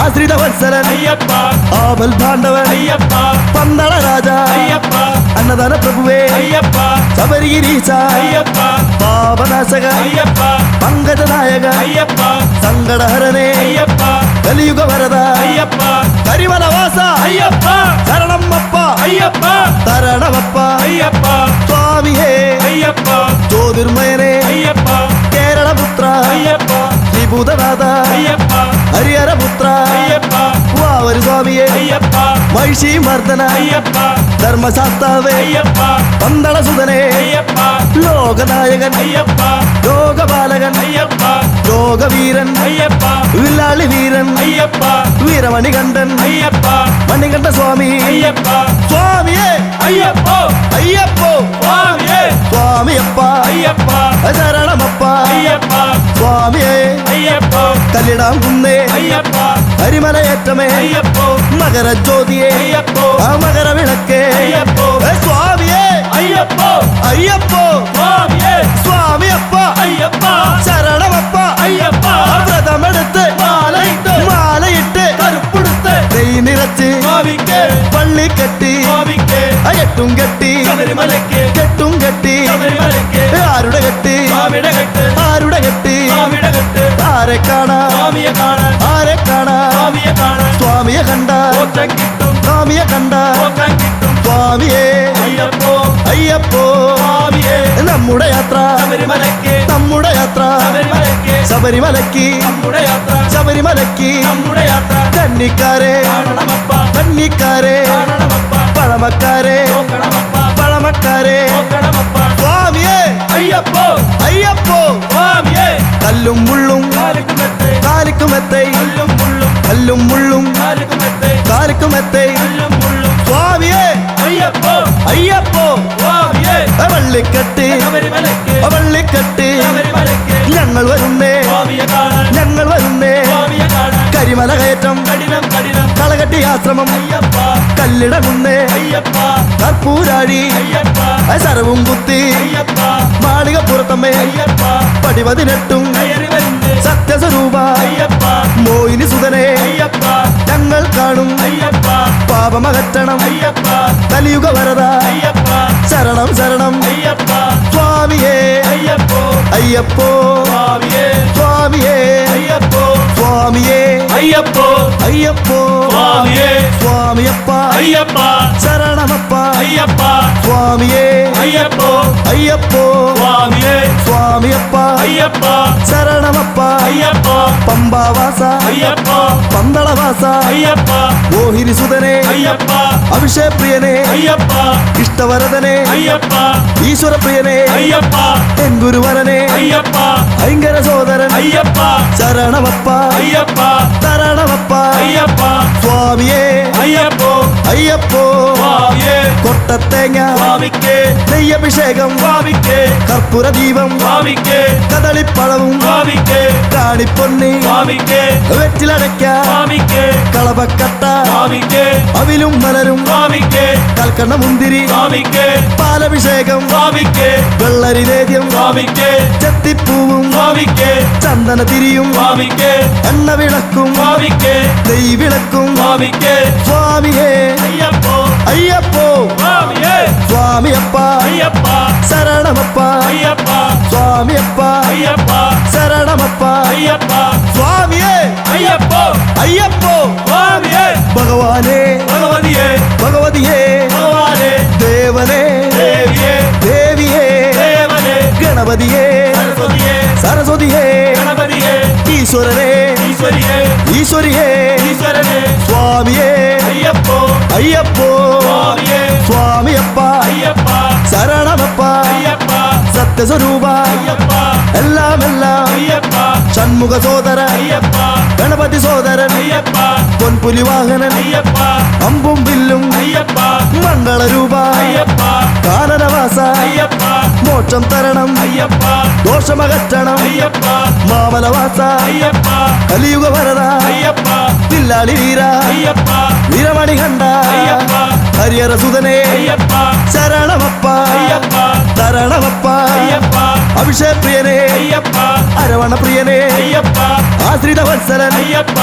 ആശ്രിത വത്സരൻ അയ്യപ്പ ആവൽ ഭാണ്ഡവൻ അയ്യപ്പ പന്തള രാജ അയ്യപ്പ അന്നദാന പ്രഭുവേ അയ്യപ്പ ശബരിഗിരീശ അയ്യപ്പ പാപനാശക അയ്യപ്പ പങ്കജനായക അയ്യപ്പ സങ്കടഹരനേ അയ്യപ്പ കലിയുഗ വരദ അയ്യപ്പ കരിമലവാസ അയ്യപ്പ ശരണമപ്പ അയ്യപ്പ തരണമപ്പ അയ്യപ്പ സ്വാമിയേ അയ്യപ്പ ജ്യോതിർമയനേ അയ്യപ്പ കേരളപുത്ര അയ്യപ്പ ത്രിഭൂതനാഥ അയ്യപ്പ ഹരിഹരപുത്ര അയ്യപ്പ വാവരു സ്വാമിയേ അയ്യപ്പ മഹിഷി മർദ്ദന അയ്യപ്പ ധർമ്മശാസ്താവേ അയ്യപ്പ പന്തള സുതനേ അയ്യപ്പ ലോകനായകൻ അയ്യപ്പ ലോകപാലകൻ അയ്യപ്പ ലോകവീരൻ അയ്യപ്പ വില്ലാളി വീരൻ അയ്യപ്പ വീരമണികണ്ഠൻ അയ്യപ്പ മണികണ്ഠ സ്വാമി അയ്യപ്പ സ്വാമിയേ അയ്യപ്പോ അയ്യപ്പോ സ്വാമിയേ സ്വാമിയപ്പ അയ്യപ്പ ശരണമപ്പ അയ്യപ്പ സ്വാമിയേ അയ്യപ്പ കല്ലിടാം കുന്നേ അയ്യപ്പ ഹരിമലയേറ്റമേ അയ്യപ്പോ മകരജ്യോതിയേ അയ്യപ്പോ ആ മകരവിളക്കേ അയ്യപ്പോ സ്വാമിയേ അയ്യപ്പോ അയ്യപ്പോ സ്വാമിയേ സ്വാമിയപ്പ അയ്യപ്പ ശരണമപ്പ അയ്യപ്പ വ്രതമെടുത്ത് മാലയിട്ട് കറുപ്പെടുത്ത് നെയ് നിറച്ച് സ്വാമിക്ക് പള്ളി കെട്ടി സ്വാമിക്ക് കെട്ടും കെട്ടി ശബരിമലയ്ക്ക് കെട്ടും കെട്ടി ശബരിമലയ്ക്ക് ആരുടെ കെട്ടി സ്വാമിയുടെ കെട്ട് ആരുടെ കെട്ടി സ്വാമിയുടെ കെട്ട് ആരെ കാണാ സ്വാമിയെ കാണാൻ ആരെ കാണാ സ്വാമിയെ കാണാൻ സ്വാമിയെ കണ്ട മോക്ഷം കിട്ടും സ്വാമിയെ കണ്ട മോക്ഷം കിട്ടും സ്വാമിയേ അയ്യപ്പോ അയ്യപ്പോ സ്വാമിയെ നമ്മുടെ യാത്ര ശബരിമലയ്ക്ക് നമ്മുടെ യാത്ര ശബരിമലയ്ക്ക് ശബരിമലയ്ക്ക് നമ്മുടെ യാത്ര ശബരിമലയ്ക്ക് നമ്മുടെ യാത്ര കന്നിക്കാരെ കാണണമപ്പ കന്നിക്കാരെ കാണണമപ്പ പഴമക്കാരെ നോക്കണമപ്പ പഴമക്കാരെ നോക്കണമപ്പ സ്വാമിയേ അയ്യപ്പോ അയ്യപ്പോ സ്വാമിയെ കല്ലും മുള്ളും കാലിക്കുമെത്തേ കാലിക്കുമെത്തൈ കല്ലും മുള്ളും കല്ലും മുള്ളും കാലിക്കുമെത്തേ കാലിക്കുമെത്തൈ കല്ലും മുള്ളും സ്വാമിയേ അയ്യപ്പോ അയ്യപ്പോ സ്വാമിയെ വള്ളിക്കെട്ട് ശബരിമലയ്ക്ക് വള്ളിക്കെട്ട് ശബരിമലയ്ക്ക് ഞങ്ങൾ വരുന്നേ സ്വാമിയെ കാണാൻ ഞങ്ങൾ വരുന്നേ സ്വാമിയെ കാണാൻ കരിമല കയറ്റം കഠിനം കഠിനം കളകട്ടി ആശ്രമം അയ്യപ്പ കല്ലിടകുന്നേ അയ്യപ്പ കർപ്പൂരാഴി അയ്യപ്പ സരവും കുത്തി അയ്യപ്പ മാളികപ്പുറത്തമ്മേ അയ്യപ്പ പടിപതിനെട്ടും കയറി വരുന്നേ സത്യസ്വരൂപ അയ്യപ്പ മോഹിനി സുതനേ അയ്യപ്പ ഞങ്ങൾ കാണും അയ്യപ്പ പാപമകറ്റണം അയ്യപ്പ കലിയുഗ വരദ അയ്യപ്പ ശരണം ശരണം അയ്യപ്പ സ്വാമിയേ അയ്യപ്പോ അയ്യപ്പോ സ്വാമിയെ സ്വാമിയേ അയ്യപ്പോ സ്വാമിയേ അയ്യപ്പോ അയ്യപ്പോ സ്വാമിയെ സ്വാമിയപ്പ അയ്യപ്പ ശരണമപ്പ അയ്യപ്പ സ്വാമിയേ അയ്യപ്പോ അയ്യപ്പോ സ്വാമിയെ സ്വാമിയപ്പ അയ്യപ്പ ശരണമപ്പ അയ്യപ്പ പമ്പാവാസ അയ്യപ്പ പന്തളവാസ അയ്യപ്പ മോഹിനി സുതനേ അയ്യപ്പ അഭിഷേക് പ്രിയനേ അയ്യപ്പ ഇഷ്ടവരദനേ അയ്യപ്പ ഈശ്വര പ്രിയനേ അയ്യപ്പ എൻ ഗുരുവരനേ അയ്യപ്പ ഭയങ്കര സോദരൻ അയ്യപ്പ ശരണമപ്പ അയ്യപ്പ തരണമപ്പ അയ്യപ്പ സ്വാമിയേ അയ്യപ്പോ അയ്യപ്പോ സ്വാമിയെ കൊട്ടത്തേങ്ങ സ്വാമിക്ക് നെയ്യഭിഷേകം സ്വാമിക്ക് കർപ്പൂര ദീപം സ്വാമിക്ക് കദളിപ്പഴവും സ്വാമിക്ക് കാണിപ്പൊന്നി സ്വാമിക്ക് വെറ്റിലടയ്ക്ക സ്വാമിക്ക് കളപക്കട്ട സ്വാമിക്ക് അവിലും മലരും സ്വാമിക്ക് കൽക്കണ്ണ മുന്തിരി സ്വാമിക്ക് പാലഭിഷേകം സ്വാമിക്ക് വെള്ളരിദേദ്യം സ്വാമിക്ക് ചെത്തിപ്പൂവും സ്വാമിക്ക് ചന്ദന തിരിയും സ്വാമിക്ക് എണ്ണ വിളക്കും സ്വാമിക്ക് നെയ്വിളക്കും സ്വാമിക്ക് സ്വാമിയേ അയ്യപ്പോ അയ്യപ്പോ സ്വാമിയെ സ്വാമിയപ്പ അയ്യപ്പ ശരണമപ്പ അയ്യപ്പ സ്വാമിയപ്പ അയ്യപ്പ ശരണമപ്പ അയ്യപ്പ സ്വാമിയേ അയ്യപ്പോ അയ്യപ്പോ സ്വാമിയേ ഭഗവാനേ ഭഗവതിയേ ഭഗവതിയേ ഭഗവാനേ ദേവനേ ദേവിയേ ദേവിയേ ദേവനേ ഗണപതിയേ സരസ്വതിയേ സരസ്വതിയേ ഗണപതിയേ ഈശ്വരനേ ഈശ്വരിയേ ഈശ്വരിയേ ഈശ്വരനേ സ്വാമിയേ അയ്യപ്പോ അയ്യപ്പോ സ്വാമിയേ സ്വാമിയപ്പ അയ്യപ്പ ശരണമപ്പ അയ്യപ്പ സത്യസ്വരൂപ അയ്യപ്പ എല്ലാം അയ്യപ്പ ഷൺമുഖ സോദരൻ അയ്യപ്പ ഗണപതി സോദരൻ അയ്യപ്പ പൊൻപുലി വാഹനൻ അയ്യപ്പ അമ്പും വില്ലും അയ്യപ്പ മംഗളരൂപ അയ്യപ്പ കാനനവാസ അയ്യപ്പ മോക്ഷം തരണം അയ്യപ്പ ദോഷമകറ്റണം അയ്യപ്പ മാമലവാസ അയ്യപ്പ കലിയുഗ വരദ അയ്യപ്പ വില്ലാളി വീര അയ്യപ്പ വീരമണി കണ്ട അയ്യപ്പ ഹരിഹര സുതനേ അയ്യപ്പ ശരണമപ്പ അയ്യപ്പ തരണമപ്പ അയ്യപ്പ അഭിഷേക് പ്രിയനേ അയ്യപ്പ അരവണ പ്രിയനേ അയ്യപ്പ ആശ്രിത വത്സലൻ അയ്യപ്പ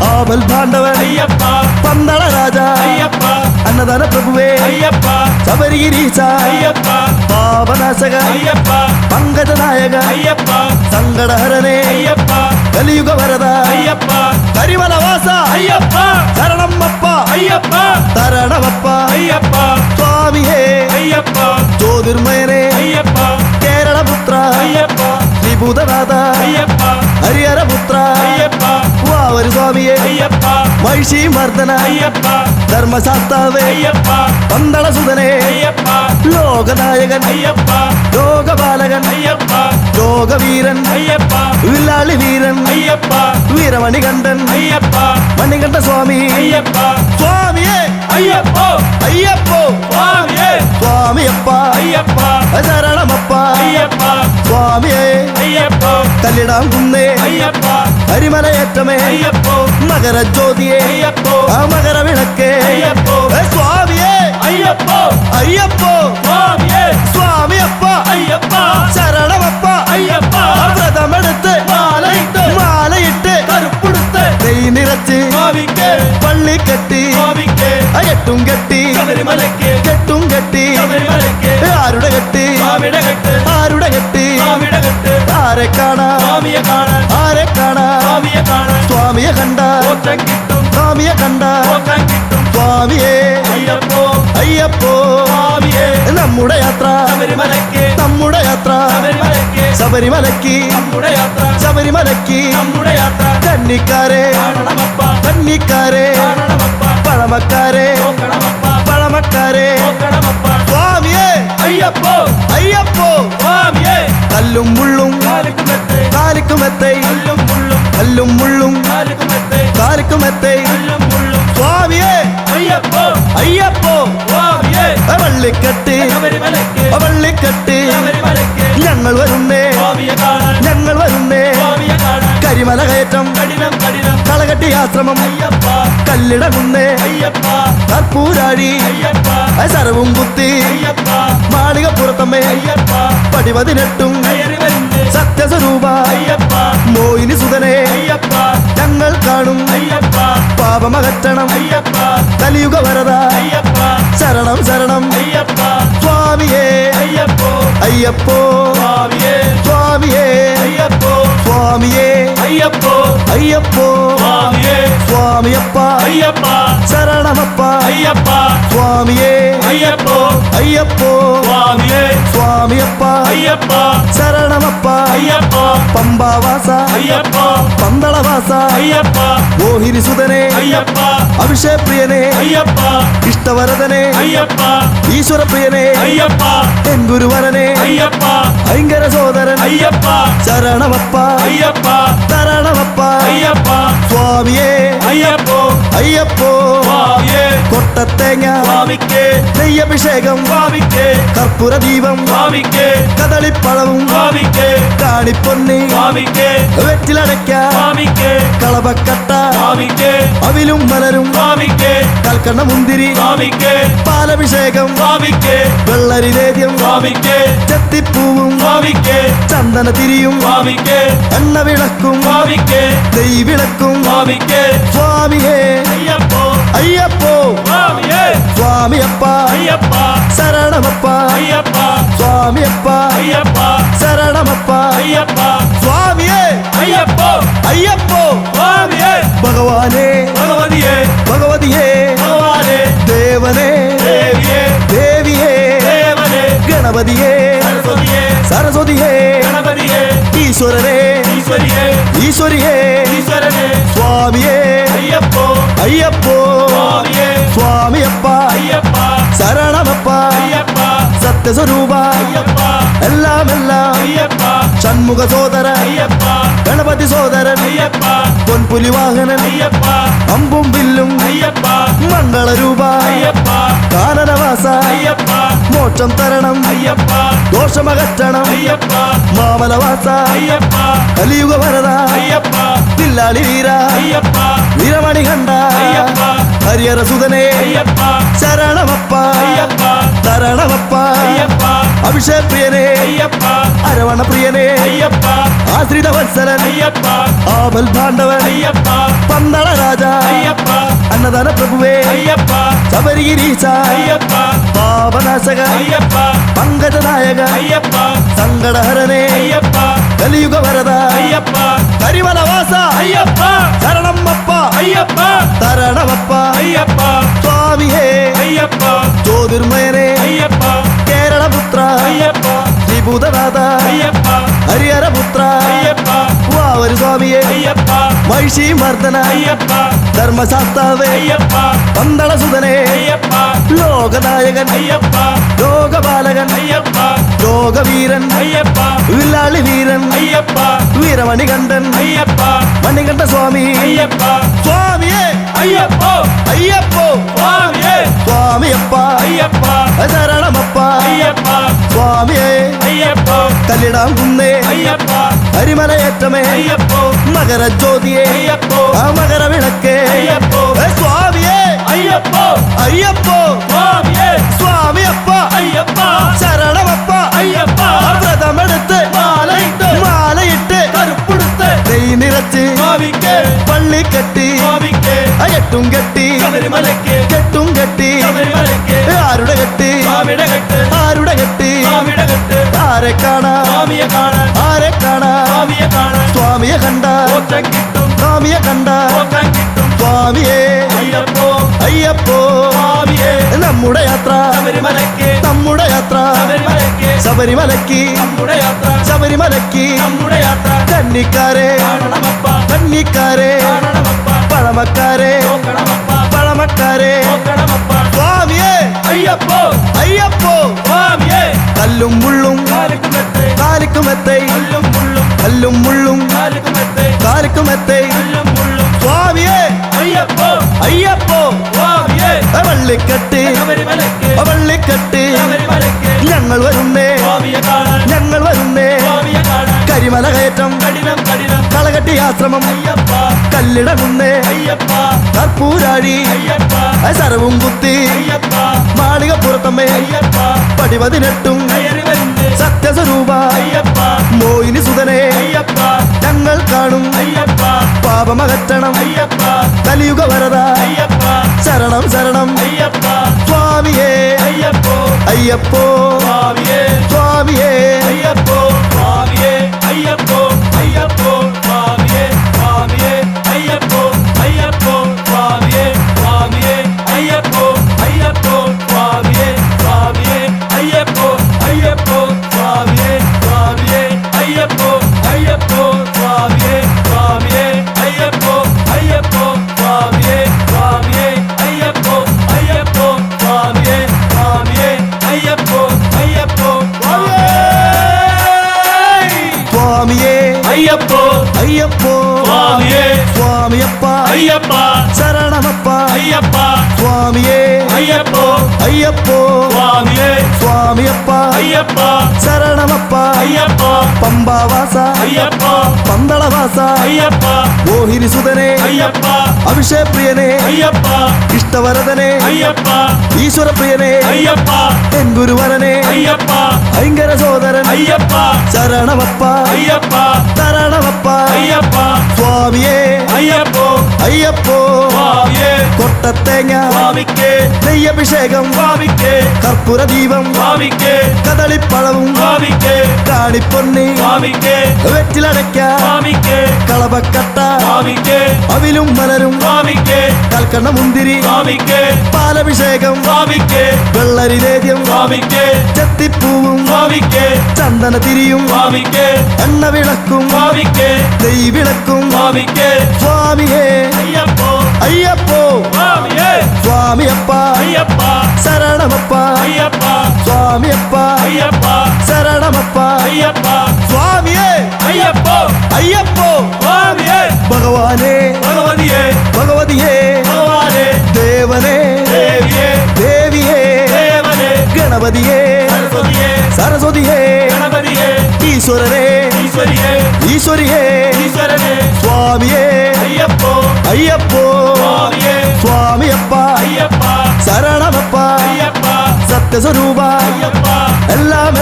ആബൽ ഭാണ്ഡവൻ അയ്യപ്പ പന്തള രാജ അയ്യപ്പ അന്നദാന പ്രഭുവേ അയ്യപ്പ ശബരിഗിരീശ അയ്യപ്പ പാപനാശക അയ്യപ്പ പങ്കജനായക അയ്യപ്പ സങ്കടഹരനേ അയ്യപ്പ കലിയുഗ വരദ അയ്യപ്പ കരിമലവാസ അയ്യപ്പ ശരണമപ്പ അയ്യപ്പ തരണമപ്പ അയ്യപ്പ സ്വാമിയേ അയ്യപ്പ ജ്യോതിർമയനേ അയ്യപ്പ കേരളപുത്ര അയ്യപ്പ ശ്രീഭൂതനാഥ അയ്യപ്പ ഹരിഹരപുത്ര അയ്യപ്പ വാവരു സ്വാമിയേ അയ്യപ്പ മഹിഷി മർദ്ദന അയ്യപ്പ ധർമ്മശാസ്താവേ അയ്യപ്പ പന്തള സുതനേ അയ്യപ്പ ലോകനായകൻ അയ്യപ്പ ലോകപാലകൻ അയ്യപ്പ ലോകവീരൻ അയ്യപ്പ വില്ലാളി വീരൻ അയ്യപ്പ വീരമണികണ്ഠൻ അയ്യപ്പ മണികണ്ഠ സ്വാമി അയ്യപ്പ സ്വാമിയേ അയ്യപ്പോ അയ്യപ്പോ സ്വാമിയേ സ്വാമിയപ്പ അയ്യപ്പ ശരണമപ്പ അയ്യപ്പ സ്വാമിയേ അയ്യപ്പ കല്ലിടാം കുന്നേ അയ്യപ്പ ഹരിമലയേറ്റമേ അയ്യപ്പോ മകരജ്യോതിയേ അയ്യപ്പോ ആ മകരവിളക്കേ അയ്യപ്പോ സ്വാമിയേ അയ്യപ്പോ അയ്യപ്പോ സ്വാമിയേ സ്വാമിയപ്പ അയ്യപ്പ ശരണമപ്പ അയ്യപ്പ വ്രതമെടുത്ത് മാലയിട്ട് മാലയിട്ട് കറുപ്പെടുത്ത് നെയ് നിറച്ച് സ്വാമിക്ക് പള്ളി കെട്ടി സ്വാമിക്ക് കെട്ടും കെട്ടി ശബരിമലയ്ക്ക് കെട്ടും കെട്ടി ശബരിമലയ്ക്ക് ആരുടെ കെട്ടി സ്വാമിയുടെ കെട്ട് ആരുടെ കെട്ടി സ്വാമിയുടെ കെട്ട് ആരെ കാണാ സ്വാമിയെ കാണാൻ ആരെ കാണാ സ്വാമിയെ കാണാൻ സ്വാമിയെ കണ്ട മോക്ഷം കിട്ടും സ്വാമിയെ കണ്ട മോക്ഷം കിട്ടും സ്വാമിയേ അയ്യപ്പോ അയ്യപ്പോ സ്വാമിയെ നമ്മുടെ യാത്ര ശബരിമലയ്ക്ക് നമ്മുടെ യാത്ര ശബരിമലയ്ക്ക് ശബരിമലയ്ക്ക് നമ്മുടെ യാത്ര ശബരിമലയ്ക്ക് നമ്മുടെ യാത്ര കന്നിക്കാരെ കാണണമപ്പ കന്നിക്കാരെ കാണണമപ്പ പഴമക്കാരെ നോക്കണമപ്പ പഴമക്കാരെ നോക്കണമപ്പ സ്വാമിയേ അയ്യപ്പോ അയ്യപ്പോ സ്വാമിയെ കല്ലും മുള്ളും കാലിക്കുമെത്തെ കാലിക്കുമെത്തൈ കല്ലും മുള്ളും കല്ലും മുള്ളും കാലിക്കുമെത്തെ കാലിക്കുമെത്തൈ കല്ലും മുള്ളും സ്വാമിയേ അയ്യപ്പോ അയ്യപ്പോ സ്വാമിയെ വള്ളിക്കെട്ട് ശബരിമലയ്ക്ക് വള്ളിക്കെട്ട് ശബരിമലയ്ക്ക് ഞങ്ങൾ വരുന്നേ സ്വാമിയെ കാണാൻ ഞങ്ങൾ വരുന്നേ സ്വാമിയെ കാണാൻ കരിമല കയറ്റം കഠിനം കഠിനം കളകട്ടി ആശ്രമം അയ്യപ്പ കല്ലിടകുന്നേ അയ്യപ്പ കർപ്പൂരാഴി അയ്യപ്പ സരവും കുത്തി അയ്യപ്പ മാളികപ്പുറത്തമ്മേ അയ്യപ്പ 18 കയറി വരുന്നേ സത്യസ്വരൂപ അയ്യപ്പ മോഹിനി സുതനേ അയ്യപ്പ ഞങ്ങൾ കാണും അയ്യപ്പ പാപമകറ്റണം അയ്യപ്പ കലിയുഗ വരദ അയ്യപ്പ ശരണം ശരണം അയ്യപ്പ സ്വാമിയേ അയ്യപ്പോ അയ്യപ്പോ സ്വാമിയെ സ്വാമിയേ അയ്യപ്പോ സ്വാമിയേ അയ്യപ്പോ അയ്യപ്പോ സ്വാമിയെ സ്വാമിയപ്പ അയ്യപ്പ ശരണമപ്പ അയ്യപ്പ സ്വാമിയേ അയ്യപ്പോ അയ്യപ്പോ സ്വാമിയെ സ്വാമിയപ്പ അയ്യപ്പ ശരണമപ്പ അയ്യപ്പ പമ്പാവാസ അയ്യപ്പ പന്തളവാസ അയ്യപ്പ മോഹിനി സുതനേ അയ്യപ്പ അഭിഷേക് പ്രിയനേ അയ്യപ്പ ഇഷ്ടവരദനേ അയ്യപ്പ ഈശ്വര പ്രിയനേ അയ്യപ്പ എൻ ഗുരുവരനേ അയ്യപ്പ ഐങ്കര സോദരൻ അയ്യപ്പ ശരണമപ്പ അയ്യപ്പ തരണമപ്പ അയ്യപ്പ സ്വാമിയേ അയ്യപ്പോ അയ്യപ്പോ സ്വാമിയെ കൊട്ടത്തേങ്ങ സ്വാമിക്ക് നെയ്യഭിഷേകം സ്വാമിക്ക് കർപ്പൂര ദീപം സ്വാമിക്ക് കദളിപ്പഴവും സ്വാമിക്ക് കാണിപ്പൊന്നി സ്വാമിക്ക് വെറ്റിലടയ്ക്ക സ്വാമിക്ക് കളവക്കട്ട സ്വാമിക്ക് അവിലും മലരും സ്വാമിക്ക് കൽക്കണ്ണ മുന്തിരി സ്വാമിക്ക് പാലഭിഷേകം സ്വാമിക്ക് വെള്ളരിലേദ്യം സ്വാമിക്ക് ചെത്തിപ്പൂവും സ്വാമിക്ക് ചന്ദന തിരിയും സ്വാമിക്ക് എണ്ണ വിളക്കും സ്വാമിക്ക് നെയ് വിളക്കും സ്വാമിക്ക് സ്വാമിയേ അയ്യപ്പോ അയ്യപ്പോ സ്വാമിയേ സ്വാമിയപ്പ അയ്യപ്പ ശരണമപ്പ അയ്യപ്പ സ്വാമിയപ്പ അയ്യപ്പ ശരണമപ്പ അയ്യപ്പ സ്വാമിയേ അയ്യപ്പോ അയ്യപ്പോ സ്വാമിയേ ഭഗവാനേ ഭഗവതിയേ ഭഗവതിയേ ഭഗവാനേ ദേവനേ ദേവിയേ ദേവിയേ ദേവനേ ഗണപതിയേ സരസ്വതിയേ സരസ്വതിയേ ഗണപതിയേ ഈശ്വരനേ ഈശ്വരിയേ ഈശ്വരിയേ ഈശ്വരനേ സ്വാമിയേ അയ്യപ്പോ അയ്യപ്പോ സ്വാമിയേ സ്വാമിയപ്പ അയ്യപ്പ ശരണമപ്പ അയ്യപ്പ സത്യസ്വരൂപ അയ്യപ്പ എല്ലാം എല്ലാം അയ്യപ്പ ഷൺമുഖ സോദരൻ അയ്യപ്പ ഗണപതി സോദരൻ അയ്യപ്പ പൊൻപുലി വാഹനൻ അയ്യപ്പ അമ്പും വില്ലും അയ്യപ്പ മംഗളരൂപ അയ്യപ്പ കാനനവാസ അയ്യപ്പ മോക്ഷം തരണം അയ്യപ്പ ദോഷമകറ്റണം അയ്യപ്പ മാമലവാസ അയ്യപ്പ കലിയുഗ വരദ അയ്യപ്പ പില്ലാളി വീര അയ്യപ്പ വീരമണി കണ്ട അയ്യപ്പ ഹരിഹര സുതനേ അയ്യപ്പ ശരണമപ്പ അയ്യപ്പ തരണമപ്പ അയ്യപ്പ അഭിഷേക് പ്രിയനേ അയ്യപ്പ അരവണ പ്രിയനേ അയ്യപ്പ ആശ്രിത വത്സലൻ അയ്യപ്പ ആബൽ ഭാണ്ഡവൻ അയ്യപ്പ പന്തള രാജ അയ്യപ്പ അന്നദാന പ്രഭുവേ അയ്യപ്പ ശബരിഗിരീശ അയ്യപ്പ പാപനാശക അയ്യപ്പ പങ്കജനായക അയ്യപ്പ സങ്കടഹരനേ അയ്യപ്പ കലിയുഗ വരദ അയ്യപ്പ കരിമലവാസ അയ്യപ്പ ശരണമപ്പ അയ്യപ്പ തരണമപ്പ അയ്യപ്പ സ്വാമിയേ അയ്യപ്പ ജ്യോതിർമയനേ അയ്യപ്പ കേരളപുത്ര അയ്യപ്പ ശ്രീഭൂതനാഥ അയ്യപ്പ ഹരിഹരപുത്ര അയ്യപ്പ വാവരു സ്വാമിയെ അയ്യപ്പ മഹിഷി മർദ്ദന അയ്യപ്പ ധർമ്മശാസ്താവേ അയ്യപ്പ പന്തള സുതനേ അയ്യപ്പ ലോകനായകൻ അയ്യപ്പ ലോകപാലകൻ അയ്യപ്പ ലോകവീരൻ അയ്യപ്പ വില്ലാളി വീരൻ അയ്യപ്പ വീരമണികണ്ഠൻ അയ്യപ്പ മണികണ്ഠ സ്വാമി അയ്യപ്പ സ്വാമിയേ അയ്യപ്പോ അയ്യപ്പോ സ്വാമിയേ സ്വാമിയപ്പ അയ്യപ്പ ശരണമപ്പ അയ്യപ്പ സ്വാമിയേ അയ്യപ്പ കല്ലിടാം കുന്നേ അയ്യപ്പ ഹരിമലയേറ്റമേ അയ്യപ്പോ മകരജ്യോതിയെ അയ്യപ്പോ ആ മകരവിളക്കേ അയ്യപ്പോ സ്വാമിയേ അയ്യപ്പോ അയ്യപ്പോ സ്വാമിയേ സ്വാമിയപ്പ അയ്യപ്പ ശരണമപ്പ അയ്യപ്പ വ്രതമെടുത്ത് മാലയിട്ട് മാലയിട്ട് കറുപ്പെടുത്ത് നെയ് നിറച്ച് സ്വാമിക്ക് പള്ളി കെട്ടി സ്വാമിക്ക് കെട്ടും കെട്ടി ശബരിമലയ്ക്ക് കെട്ടും കെട്ടി ശബരിമലയ്ക്ക് ആരുടെ കെട്ടി സ്വാമിയുടെ കെട്ട് ആരുടെ കെട്ടി സ്വാമിയുടെ കെട്ട് ആരെ കാണാ സ്വാമിയെ കാണാൻ ആരെ കാണാ സ്വാമിയെ കാണാൻ സ്വാമിയെ കണ്ട മോക്ഷം കിട്ടും സ്വാമിയെ കണ്ട മോക്ഷം കിട്ടും സ്വാമിയേ അയ്യപ്പോ അയ്യപ്പോ സ്വാമിയെ നമ്മുടെ യാത്ര ശബരിമലയ്ക്ക് നമ്മുടെ യാത്ര ശബരിമലയ്ക്ക് ശബരിമലയ്ക്ക് നമ്മുടെ യാത്ര ശബരിമലയ്ക്ക് നമ്മുടെ യാത്ര കന്നിക്കാരെ കാണണമപ്പ കന്നിക്കാരെ കാണണമപ്പ പഴമക്കാരെ നോക്കണമപ്പ പഴമക്കാരെ നോക്കണമപ്പ സ്വാമിയേ അയ്യപ്പോ അയ്യപ്പോ സ്വാമിയെ കല്ലും മുള്ളും കാലിക്കുമെത്തേ കാലിക്കുമെത്തൈ കല്ലും മുള്ളും കല്ലും മുള്ളും കാലിക്കുമെത്തേ കാലിക്കുമെത്തൈ കല്ലും മുള്ളും സ്വാമിയേ അയ്യപ്പോ അയ്യപ്പോ സ്വാമിയെ വള്ളിക്കെട്ട് ശബരിമലയ്ക്ക് വള്ളിക്കെട്ട് ശബരിമലയ്ക്ക് ഞങ്ങൾ വരുന്നേ സ്വാമിയെ കാണാൻ ഞങ്ങൾ വരുന്നേ സ്വാമിയെ കാണാൻ കരിമല കയറ്റം കഠിനം കഠിനം കളകട്ടി ആശ്രമം അയ്യപ്പ കല്ലിടകുന്നേ അയ്യപ്പ കർപ്പൂരാഴി അയ്യപ്പ സർവും കുത്തി അയ്യപ്പ മാളികപ്പുറത്തമ്മേ അയ്യപ്പ 18 കയറി വരുന്നേ സത്യസ്വരൂപ അയ്യപ്പ മോഹിനി സുതനെ അയ്യപ്പ ഞങ്ങൾ കാണും അയ്യപ്പ പാപമകറ്റണം അയ്യപ്പ കലിയുഗ വരദ അയ്യപ്പ ശരണം ശരണം അയ്യപ്പ സ്വാമിയേ അയ്യപ്പോ അയ്യപ്പോ സ്വാമിയെ സ്വാമിയേ അയ്യപ്പോ സ്വാമിയെ അയ്യപ്പോ അയ്യപ്പോ സ്വാമിയെ സ്വാമിയെ അയ്യപ്പോ അയ്യപ്പോ സ്വാമിയെ സ്വാമിയെ അയ്യപ്പോ അയ്യപ്പോ സ്വാമിയെ സ്വാമിയെ അയ്യപ്പോ അയ്യപ്പോ സ്വാമിയെ സ്വാമിയെ അയ്യപ്പോ അയ്യപ്പോ സ്വാമിയെ സ്വാമിയെ അയ്യപ്പോ അയ്യപ്പോ സ്വാമിയെ സ്വാമിയെ അയ്യപ്പോ അയ്യപ്പോ സ്വാമിയെ സ്വാമിയെ അയ്യപ്പോ അയ്യപ്പോ സ്വാമിയേ അയ്യപ്പോ അയ്യപ്പോ സ്വാമിയെ സ്വാമിയപ്പ അയ്യപ്പ ശരണമപ്പ അയ്യപ്പ സ്വാമിയേ അയ്യപ്പോ അയ്യപ്പോ സ്വാമിയെ സ്വാമിയപ്പ അയ്യപ്പ ശരണമപ്പ അയ്യപ്പ പമ്പാവാസ അയ്യപ്പ പന്തളവാസ അയ്യപ്പ മോഹിനി സുതനെ അയ്യപ്പ അഭിഷേക് പ്രിയനെ അയ്യപ്പ ഇഷ്ടവരദനെ അയ്യപ്പ ഈശ്വര പ്രിയനെ അയ്യപ്പ എൻ ഗുരുവരനെ അയ്യപ്പ ഭയങ്കര സോദരൻ അയ്യപ്പ ശരണമപ്പ അയ്യപ്പ തരണമപ്പ അയ്യപ്പ സ്വാമിയേ അയ്യപ്പോ അയ്യപ്പോ സ്വാമിയേ കൊട്ടത്തേങ്ങ സ്വാമിക്ക് നെയ്യഭിഷേകം സ്വാമിക്ക് കർപ്പൂര ദീപം സ്വാമിക്ക് കദളിപ്പഴവും സ്വാമിക്ക് കാണിപ്പൊന്നി സ്വാമിക്ക് വെറ്റിലടയ്ക്ക സ്വാമിക്ക് കളവക്കട്ട സ്വാമിക്ക് അവിലും മലരും സ്വാമിക്ക് കൽക്കണ്ണ മുന്തിരി സ്വാമിക്ക് പാലഭിഷേകം സ്വാമിക്ക് വെള്ളരി ലേദ്യം സ്വാമിക്ക് ചെത്തിപ്പൂവും സ്വാമിക്ക് ചന്ദന തിരിയും സ്വാമിക്ക് എണ്ണ വിളക്കും സ്വാമിക്ക് നെയ്വിളക്കും സ്വാമിക്ക് സ്വാമിയേ അയ്യപ്പോ അയ്യപ്പോ സ്വാമിയേ സ്വാമിയപ്പ അയ്യപ്പ ശരണമപ്പ അയ്യപ്പ സ്വാമിയപ്പ അയ്യപ്പ ശരണമപ്പ അയ്യപ്പ സ്വാമിയേ അയ്യപ്പോ അയ്യപ്പോ സ്വാമിയേ ഭഗവാനേ ഭഗവതിയെ ഭഗവതിയേ ഭഗവാനെ ദേവനേ ദേവിയെ ദേവിയേ ദേവനെ ഗണപതിയേ സരസ്വതിയെ സരസ്വതിയേ ഗണപതിയെ ഈശ്വരനേ ഈശ്വരിയെ ഈശ്വരിയേ ഈശ്വരനെ സ്വാമിയേ അയ്യപ്പോ അയ്യപ്പോ സ്വാമിയെ സ്വാമിയപ്പ അയ്യപ്പ ശരണമപ്പ അയ്യപ്പ സത്യസ്വരൂപ അയ്യപ്പ എല്ലാം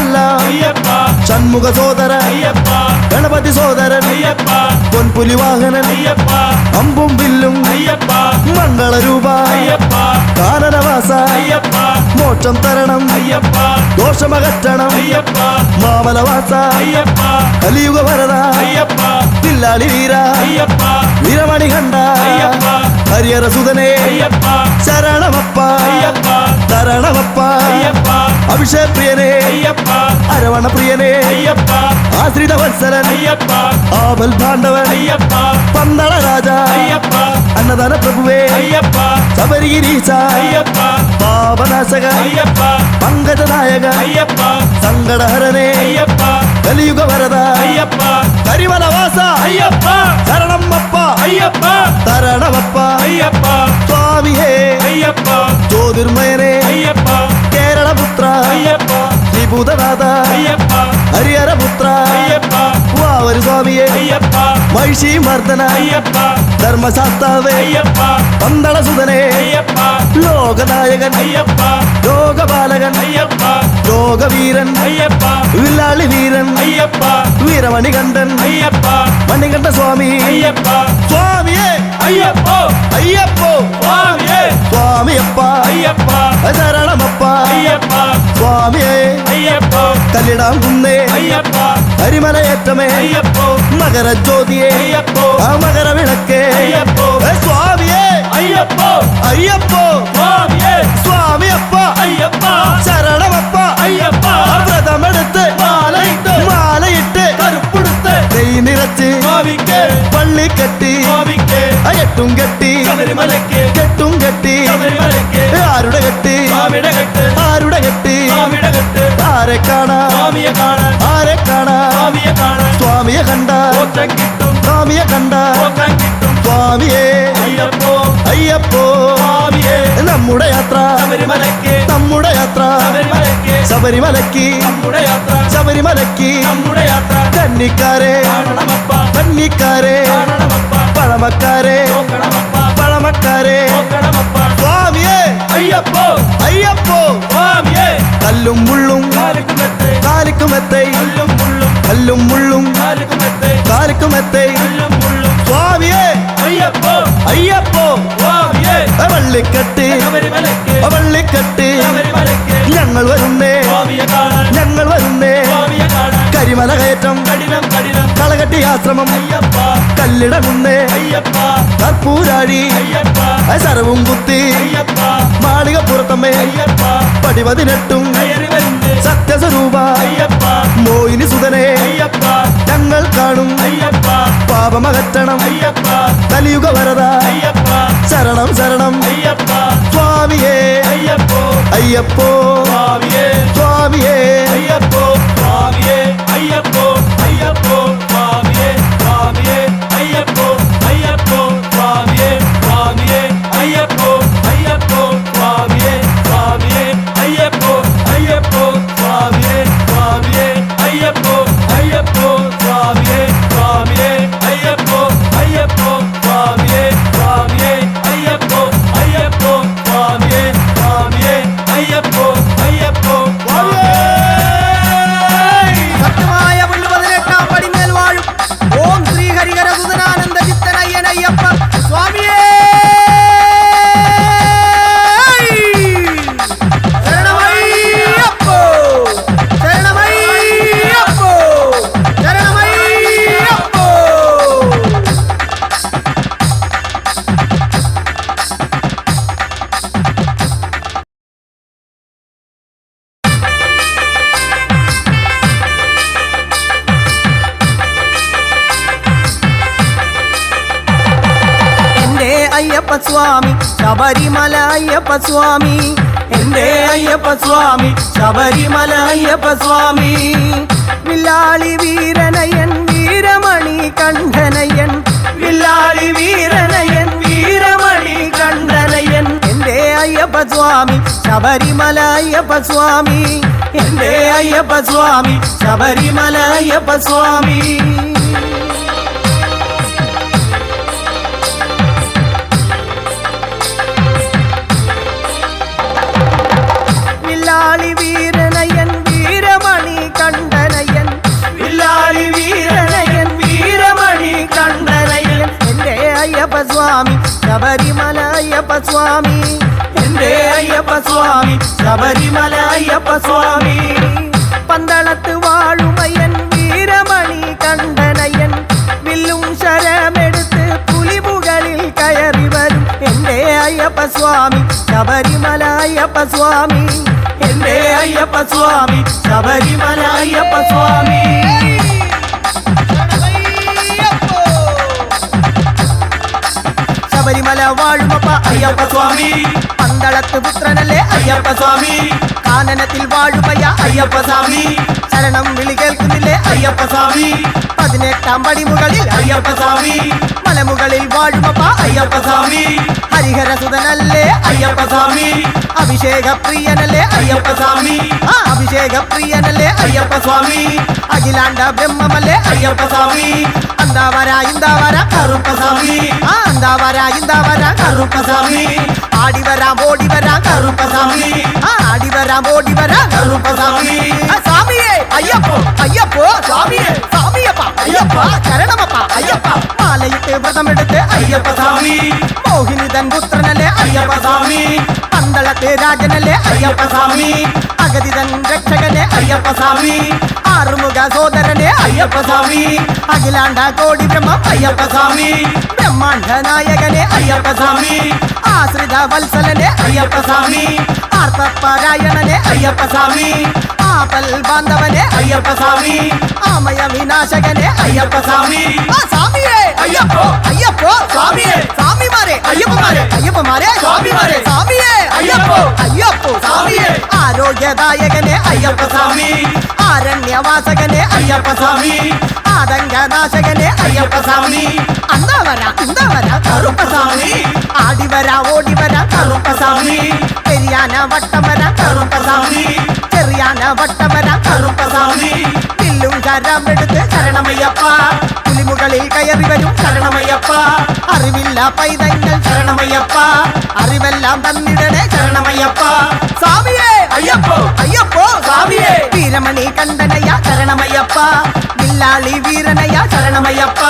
അയ്യപ്പ ഷൺമുഖ സോദര അയ്യപ്പ ഗണപതി സോദരൻ അയ്യപ്പ പൊൻപുലി വാഹനൻ അയ്യപ്പ അമ്പും വില്ലും അയ്യപ്പ മംഗളരൂപ അയ്യപ്പ കാനനവാസ അയ്യപ്പ മോക്ഷം തരണം അയ്യപ്പ ദോഷമകറ്റണം അയ്യപ്പ മാമലവാസ അയ്യപ്പ കലിയുഗ വരദ അയ്യപ്പ പില്ലാളി വീര അയ്യപ്പ വീരമണി കണ്ട അയ്യപ്പ ഹരിഹര സുതനേ അയ്യപ്പ ശരണമപ്പ അയ്യപ്പ തരണമപ്പ അയ്യപ്പ അഭിഷേക പ്രിയനേ അയ്യപ്പ അരവണ പ്രിയനേ അയ്യപ്പ ആശ്രിത വത്സരൻ അയ്യപ്പ ആവൽ ഭാണ്ഡവൻ അയ്യപ്പ പന്തള രാജ അയ്യപ്പ അന്നദാന പ്രഭുവേ അയ്യപ്പ ശബരിഗിരീശ അയ്യപ്പ പാപനാശക അയ്യപ്പ പങ്കജനായക അയ്യപ്പ സങ്കടഹരനേ അയ്യപ്പ കലിയുഗ വരദ അയ്യപ്പ കരിമലവാസ അയ്യപ്പ ശരണമപ്പ അയ്യപ്പ തരണമപ്പ അയ്യപ്പ സ്വാമിയേ അയ്യപ്പ ജ്യോതിർമയനേ അയ്യപ്പ കേരളപുത്ര അയ്യപ്പ ത്രിഭൂതനാഥ അയ്യപ്പ ഹരിഹരപുത്ര അയ്യപ്പ വാവരു സ്വാമിയെ അയ്യപ്പ മഹിഷി മർദ്ദന അയ്യപ്പ ധർമ്മശാസ്താവേ അയ്യപ്പ പന്തള സുതനേ അയ്യപ്പ ലോകനായകൻ അയ്യപ്പ ലോകപാലകൻ അയ്യപ്പ ലോകവീരൻ അയ്യപ്പ വില്ലാളി വീരൻ അയ്യപ്പ വീരമണികണ്ഠൻ അയ്യപ്പ മണികണ്ഠ സ്വാമി അയ്യപ്പ സ്വാമിയേ അയ്യപ്പോ അയ്യപ്പോ സ്വാമിയേ സ്വാമിയപ്പ അയ്യപ്പ ശരണമപ്പ അയ്യപ്പ സ്വാമിയേ അയ്യപ്പ കല്ലിടാം കുന്നേ അയ്യപ്പ ഹരിമലയേറ്റമേ അയ്യപ്പോ മകരജ്യോതിയെ അയ്യപ്പോ ആ മകരവിളക്കേ അയ്യപ്പോ സ്വാമിയേ അയ്യപ്പോ അയ്യപ്പോ സ്വാമിയേ സ്വാമിയപ്പ അയ്യപ്പ ശരണമപ്പ അയ്യപ്പ വ്രതമെടുത്ത് മാലയിട്ട് കറുപ്പെടുത്ത് നെയ് നിറച്ച് സ്വാമിക്ക് പള്ളി കെട്ടി സ്വാമിക്ക് കെട്ടും കെട്ടി ശബരിമലയ്ക്ക് കെട്ടും കെട്ടി ശബരിമലയ്ക്ക് ആരുടെ കെട്ടി സ്വാമിയുടെ കെട്ട് ആരുടെ കെട്ടി സ്വാമിയുടെ കെട്ട് ആരെ കാണാ സ്വാമിയെ കാണാൻ ആരെ കാണാ സ്വാമിയെ കാണാൻ സ്വാമിയെ കണ്ട മോക്ഷം കിട്ടും സ്വാമിയെ കണ്ട മോക്ഷം കിട്ടും സ്വാമിയേ അയ്യപ്പോ അയ്യപ്പോ സ്വാമിയെ നമ്മുടെ യാത്ര ശബരിമലയ്ക്ക് നമ്മുടെ യാത്ര ശബരിമലയ്ക്ക് ശബരിമലയ്ക്ക് നമ്മുടെ യാത്ര ശബരിമലയ്ക്ക് നമ്മുടെ യാത്ര കന്നിക്കാരെ കാണണമപ്പ കന്നിക്കാരെ കാണണമപ്പ പഴമക്കാരെ നോക്കണമപ്പ പഴമക്കാരെ നോക്കണമപ്പ സ്വാമിയേ അയ്യപ്പോ അയ്യപ്പോ സ്വാമിയെ കല്ലും മുള്ളും കാലിക്കുമെത്തേ കാലിക്കുമെത്തൈ കല്ലും മുള്ളും കല്ലും മുള്ളും കാലിക്കുമെത്തേ കാലിക്കുമെത്തൈ കല്ലും മുള്ളും സ്വാമിയേ അയ്യപ്പോ അയ്യപ്പോ സ്വാമിയെ വള്ളിക്കെട്ട് ശബരിമലയ്ക്ക് വള്ളിക്കെട്ട് ശബരിമലയ്ക്ക് ഞങ്ങൾ വരുന്നേ സ്വാമിയെ കാണാൻ ഞങ്ങൾ വരുന്നേ സ്വാമിയെ കാണാൻ കരിമല കയറ്റം കഠിനം കഠിനം കളകട്ടി ആശ്രമം അയ്യപ്പ കല്ലിടകുന്നേ അയ്യപ്പ കർപ്പൂരാഴി അയ്യപ്പ സരവും കുത്തി അയ്യപ്പ മാളികപ്പുറത്തമ്മേ അയ്യപ്പ 18 കയറി വരുന്നേ സത്യസ്വരൂപ അയ്യപ്പ മോഹിനി സുതനേ അയ്യപ്പ ഞങ്ങൾ കാണും അയ്യപ്പ പാപമകറ്റണം അയ്യപ്പ കലിയുഗ വരദ അയ്യപ്പ ശരണം ശരണം അയ്യപ്പ സ്വാമിയേ അയ്യപ്പോ അയ്യപ്പോ സ്വാമിയെ സ്വാമിയേ അയ്യപ്പോ സ്വാമിയെ അയ്യപ്പോ അയ്യപ്പോ സ്വാമിയെ സ്വാമിയെ അയ്യപ്പോ അയ്യപ്പോ സ്വാമിയെ സ്വാമിയെ അയ്യപ്പോ അയ്യപ്പോ സ്വാമിയെ സ്വാമിയെ അയ്യപ്പോ അയ്യപ്പോ സ്വാമിയെ സ്വാമിയെ അയ്യപ്പോ അയ്യപ്പോ സ്വാമിയെ സ്വാമിയെ അയ്യപ്പോ അയ്യപ്പോ സ്വാമിയെ സ്വാമിയെ അയ്യപ്പോ അയ്യപ്പോ സ്വാമിയെ സ്വാമിയെ അയ്യപ്പോ അയ്യപ്പോ സ്വാമിയെ അയ്യപ്പ സ്വാമി ശബരിമല അയ്യപ്പ സ്വാമി എന്റെ അയ്യപ്പ സ്വാമി ശബരിമല അയ്യപ്പ സ്വാമി വില്ലാളി വീരനയൻ വീരമണി കണ്ഠനയൻ വില്ലാളി വീരനയൻ വീരമണി കണ്ഠനയൻ എന്റെ അയ്യപ്പ സ്വാമി ശബരിമല അയ്യപ്പ സ്വാമി എന്റെ അയ്യപ്പ സ്വാമി ശബരിമല അയ്യപ്പ സ്വാമി വില്ലാളി വീരനയൻ വീരമണി കണ്ഠനയൻ വില്ലാളി വീരനയൻ വീരമണി കണ്ഠനയൻ എന്റെ അയ്യപ്പ സ്വാമി ശബരിമല അയ്യപ്പ സ്വാമി എന്റെ അയ്യപ്പ സ്വാമി ശബരിമല അയ്യപ്പ സ്വാമി പന്തളത്ത് വാഴുമയൻ വീരമണി കണ്ഠനയൻ വില്ലും ശരമെടുത്ത് പുലിമുകളിൽ കയറി വരും എന്റെ അയ്യപ്പ സ്വാമി ശബരിമല അയ്യപ്പ സ്വാമി എന്റെ അയ്യപ്പ സ്വാമി ശബരിമല അയ്യപ്പ സ്വാമി ശബരിമല വാഴുമപ്പ അയ്യപ്പ സ്വാമി പന്തളത്ത് പുത്രനല്ലേ അയ്യപ്പ സ്വാമി കാനനത്തിൽ വാഴുമയ്യ അയ്യപ്പ സ്വാമി ശരണം വിളി കേൾക്കുന്നില്ലേ അയ്യപ്പ സ്വാമി 18 പടിമുകളിൽ അയ്യപ്പ സ്വാമി മലമുകളിൽ വാഴുമപ്പ അയ്യപ്പ സ്വാമി ഹരിഹരസുതനല്ലേ അയ്യപ്പ സ്വാമി അഭിഷേക പ്രിയനല്ലേ അയ്യപ്പ സ്വാമി അഭിഷേക പ്രിയനല്ലേ അയ്യപ്പ സ്വാമി അഖിലാണ്ട ബ്രഹ്മമല്ലേ അയ്യപ്പ സ്വാമി അന്താവര ഇന്താവര കറുപ്പ സ്വാമി അന്താവര ഇന്താവര കറുപ്പ സ്വാമി ആടിവരാം ഓടിവരാം കറുപ്പ സ്വാമി ആടിവരാം ഓടിവരാം കറുപ്പ സ്വാമി സ്വാമിയേ അയ്യപ്പോ അയ്യപ്പോ സ്വാമിയേ സ്വാമിയപ്പ അയ്യപ്പ ശരണമപ്പ അയ്യപ്പ മാലയിട്ട് വ്രതമെടുത്ത് അയ്യപ്പ സ്വാമി മോഹിനിതൻ പുത്രനല്ലേ അയ്യപ്പ സ്വാമി പന്തളത്തെ രാജനല്ലേ അയ്യപ്പ സ്വാമി അഗതിതൻ രക്ഷകനെ അയ്യപ്പ സ്വാമി ആറുമുഖ സോദരനെ അയ്യപ്പ സ്വാമി അഖിലാണ്ട കോടി ബ്രഹ്മം അയ്യപ്പ സ്വാമി ബ്രഹ്മാണ്ഡ നായകനെ അയ്യപ്പ സ്വാമി ആശ്രിത വത്സലനെ അയ്യപ്പ സ്വാമി ആർത്തപരായണനെ അയ്യപ്പ സ്വാമി ആപൽ ബാന്ധവനെ അയ്യപ്പ സ്വാമി ആമയ വിനാശകനെ അയ്യപ്പ സ്വാമി സ്വാമിയേ അയ്യപ്പോ അയ്യപ്പോ സ്വാമിയേ സ്വാമിമാരെ അയ്യപ്പമാരെ അയ്യപ്പമാരെ സ്വാമിമാരെ സ്വാമിയേ അയ്യപ്പോ അയ്യപ്പോ സ്വാമിയേ ആരോഗ്യദായകനെ അയ്യപ്പ സ്വാമി ആരണ്യവാസകനെ അയ്യപ്പ സ്വാമി ആതങ്കനാശകനെ അയ്യപ്പ സ്വാമി അന്താവര ഇന്താവര കറുപ്പ സ്വാമി ആടിവര ഓടിവര കറുപ്പ സ്വാമി പെരിയാന വട്ടവര കറുപ്പ സ്വാമി ചെറിയാന വട്ടവര കറുപ്പ സ്വാമി വില്ലും ശരമെടുത്ത് ശരണമയ്യപ്പ പുലിമുകളിൽ കയറി വരും ശരണമയ്യപ്പ അറിവില്ല പൈതങ്ങൾ ശരണമയ്യപ്പ അറിവെല്ലാം തന്നിടണേ ശരണമയ്യപ്പ സ്വാമിയേ അയ്യപ്പോ അയ്യപ്പോ സ്വാമിയേ വീരമണി കണ്ഠനയ ശരണമയ്യപ്പ വില്ലാളി വീരനയ ശരണമയ്യപ്പ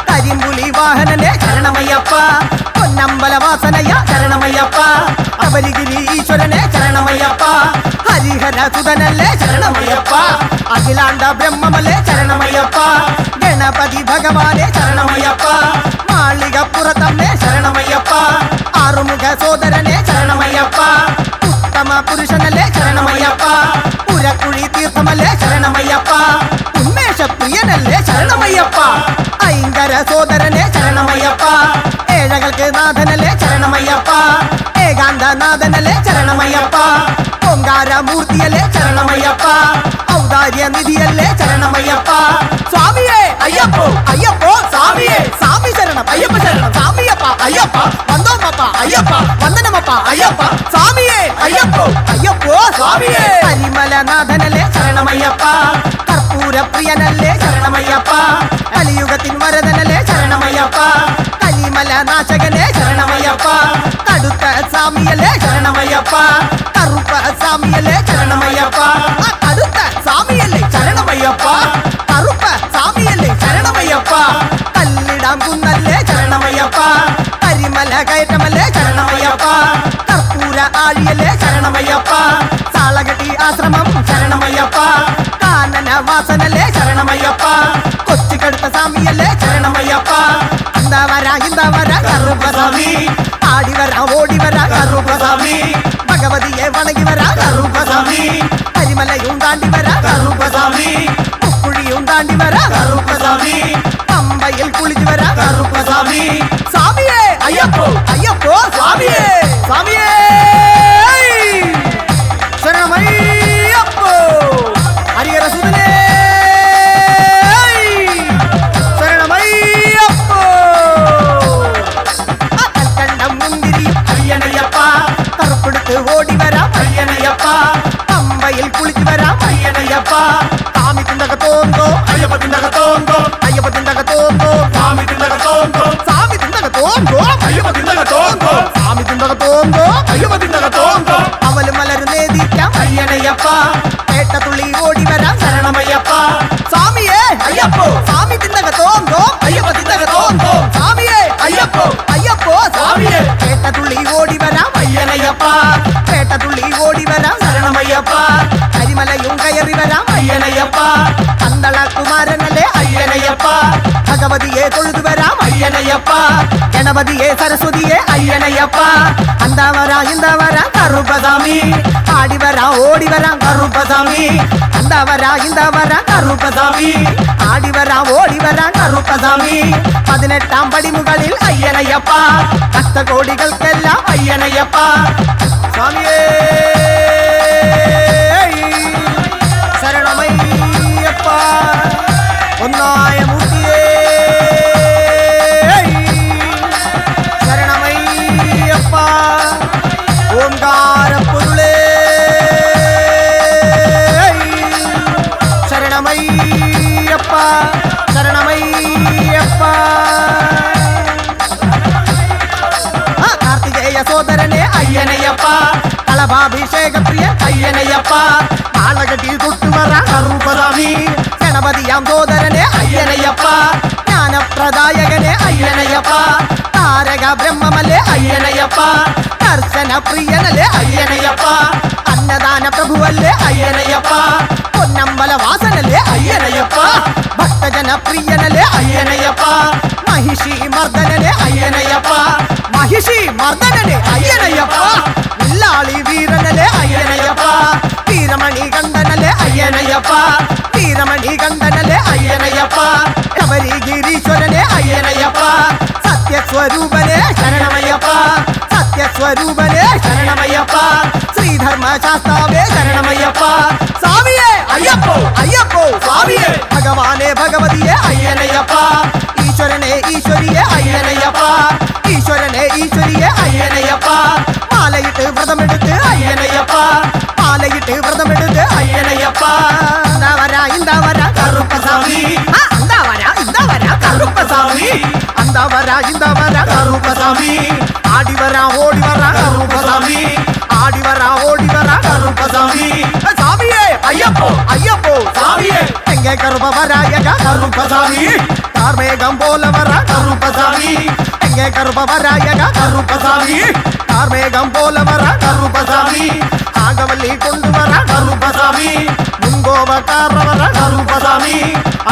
കരിമ്പുലി വാഹനനെ ശരണമയ്യപ്പ പൊന്നമ്പലവാസനയ ശരണമയ്യപ്പ അവരിഗിരി ഈശ്വരനെ ശരണമയ്യപ്പ ഹരിഹര സുതനല്ലേ ശരണമയ്യപ്പ അഖിലാണ്ട ബ്രഹ്മമല്ലേ ശരണമയ്യപ്പ ഗണപതി ഭഗവാനെ ശരണമയ്യപ്പ മാളികപ്പുറത്തമ്മേ ശരണമയ്യപ്പ ആറുമുഖ സോദരനെ ശരണമയ്യപ്പ ഉത്തമ പുരുഷനല്ലേ ശരണമയ്യപ്പ പുരക്കുഴി തീർത്ഥമല്ലേ ശരണമയ്യപ്പ ഉന്മേഷ പ്രിയനല്ലേ ശരണമയ്യപ്പ ഐങ്കര സോദരനെ ശരണമയ്യപ്പ ഏഴകൾക്ക് നാഥനല്ലേ ശരണമയ്യപ്പ ഏകാന്തനാഥനല്ലേ ശരണമയ്യപ്പ ഓങ്കാരമൂർത്തിയല്ലേ ശരണമയ്യപ്പ ഔദാര്യ നിധിയല്ലേ ശരണമയ്യപ്പ സ്വാമിയേ അയ്യപ്പോ അയ്യപ്പോ സ്വാമിയേ സ്വാമി ശരണം അയ്യപ്പ ശരണം സ്വാമിയപ്പ അയ്യപ്പ വന്ദോമപ്പ അയ്യപ്പ വന്ദനമപ്പ അയ്യപ്പ സ്വാമിയേ അയ്യപ്പോ അയ്യപ്പോ സ്വാമിയേ പരിമലനാഥനല്ലേ ശരണമയ്യപ്പ കർപ്പൂര പ്രിയനല്ലേ ശരണമയ്യപ്പ കലിയുഗത്തിൻ വരദനല്ലേ ശരണമയ്യപ്പ കലിമല നാശകനെ ശരണമയ്യപ്പ കടുത്ത സ്വാമിയല്ലേ ശരണമയ്യപ്പ കറുപ്പ സ്വാമിയല്ലേ ശരണമയ്യപ്പ കടുത്ത സ്വാമിയല്ലേ ശരണമയ്യപ്പ കറുപ്പ സ്വാമിയല്ലേ ശരണമയ്യപ്പ കല്ലിടാം കുന്നല്ലേ ശരണമയ്യപ്പ കരിമല കയറ്റമല്ലേ ശരണമയ്യപ്പ കർപ്പൂര ആഴിയല്ലേ ശരണമയ്യപ്പ സാളകട്ടി ആശ്രമം ശരണമയ്യപ്പ കാനന വാസനല്ലേ ശരണമയ്യപ്പ കൊച്ചിക്കടുത്ത സ്വാമിയല്ലേ ശരണമയ്യപ്പ അന്താവര ഇന്താവര കറുപ്പ സ്വാമി ആടിവര ഓടിവര കറുപ്പ സ്വാമി ഭഗവതിയെ വണങ്ങി വര കറുപ്പ സ്വാമി കരിമലയും താണ്ടി വര കറുപ്പ സ്വാമി ഉക്കുഴിയും താണ്ടി വര കറുപ്പ സ്വാമി പമ്പയിൽ കുളിച്ചു വര കറുപ്പ സ്വാമി സ്വാമിയേ ஐயப்போ ஐயப்போ சுவாமியே சாமியே சரணமையப்போ ஹரிஹர சுதனே சரணமையப்போ கண்டம் முந்திரியும் ஐயனையப்பா கருப்படுத்து ஓடி வரா ஐயனையப்பா பம்பையில் குளிச்சு வரா ஐயனையப்பா சாமி திண்டக தோந்தோ ஐயப்ப திண்டக தோந்தோ ஐயப்ப திண்டக தோந்தோ சாமி திண்டக தோந்தோ சாமி திண்டக தோந்தோ ஐயப்ப திண்டக தோந்தோ சாமி திண்டக தோந்தோ ஐயப்ப திண்டக தோந்தோ அவள் மலர் நேதிക്കാം ஐயனையப்பா பேட்ட துள்ளி ஓடி வரா சரணமையப்பா சாமியே ஐயப்போ சாமி திண்டக தோந்தோ ஐயப்ப திண்டக தோந்தோ சாமியே ஐயப்போ ஐயப்போ சாமியே பேட்ட துள்ளி ஓடி வரா ஐயனையப்பா பேட்ட துள்ளி ஓடி வரா சரணமையப்பா കരിമലയും കയറി വരാം ஐயனையப்பா പന്തള കുമാരനല്ലേ ஐயனையப்பா ഭഗവതിയെ തൊഴുതു വരാം ஐயனையப்பா ഗണപതിയെ സരസ്വതിയെ ஐயனையப்பா അന്താ വരാ ഇന്താ വരാ கருப்பசாமி ആടി വരാം ഓടി വരാം கருப்பசாமி അന്താ വരാ ഇന്താ വരാ கருப்பசாமி ആടി വരാം ഓടി വരാം கருப்பசாமி 18 പടിമുകളിൽ ஐயனையப்பா ഭക്തകോടികൾക്കെല്ലാം ஐயனையப்பா സ്വാമിയേ ശരണമയ്യപ്പ ഒന്നായ മൂർത്തിയേ ശരണമയ്യപ്പ ഓംകാര പൊരുളേ ശരണമയ്യപ്പ ശരണമയ്യപ്പ കാർത്തികേയ സോദരനെ ஐயனையப்பா കളഭാഭിഷേക പ്രിയ ஐயனையப்பா ആളകട്ടി തൊട്ടുവറ கருப்பசாமி ഗണപതിയാം സോദരനെ ஐயனையப்பா ജ്ഞാനപ്രദായകനെ ஐயனையப்பா താരക ബ്രഹ്മമല്ലേ ஐயனையப்பா ദർശന പ്രിയനല്ലേ ஐயனையப்பா അന്നദാന പ്രഭുവല്ലേ ஐயனையப்பா പൊന്നമ്പല വാസനല്ലേ ஐயனையப்பா ഭക്തജന പ്രിയനല്ലേ ஐயனையப்பா മഹിഷി മർദ്ദനനെ ஐயனையப்பா മഹിഷി മർദ്ദനനെ ஐயனையப்பா വില്ലാളി വീരനല്ലേ ஐயனையப்பா വീരമണി കണ്ഠനല്ലേ ஐயனையப்பா വീരമണി കണ്ഠനല്ലേ ஐயனையப்பா ശബരി ഗിരീശ്വരനെ ஐயனையப்பா സത്യസ്വരൂപനെ சரணமையப்பா സത്യസ്വരൂപനെ சரணமையப்பா ശ്രീധർമ്മശാസ്താവേ சரணமையப்பா സ്വാമിയേ ஐயப்போ അയ്യപ്പോ സ്വാമിയേ ഭഗവാനെ ഭഗവതിയെ ஐயனையப்பா ഈശ്വരനെ ഈശ്വരിയെ ஐயனையப்பா ഈശ്വരനെ ഈശ്വരിയെ ஐயனையப்பா മാലയിട്ട് വ്രതമെടുത്ത് ஐயனையப்பா മാലയിട്ട് വ്രതമെടുത്ത് ஐயனையப்பா ഇന്താ വരാ கருப்பசாமி ഇന്താ വരാ கருப்பசாமி ഇന്താ വരാ கருப்பசாமி ആടി വരാ ഓടി വരാ கருப்பசாமி ആടി വരാ ഓടി വരാ கருப்பசாமி സ്വാമിയേ ஐயப்போ അയ്യപ്പോ சாமியே എങ്കെ കറുപവരായക கருப்பசாமி കാർമേഘം പോലെ വര கருப்பசாமி എങ്കെ കറുപവരായക கருப்பசாமி കാർമേഘം പോലെ വര கருப்பசாமி ആകവല്ലി കൊണ്ടുവര கருப்பசாமி മുൻകോപക്കാരവര கருப்பசாமி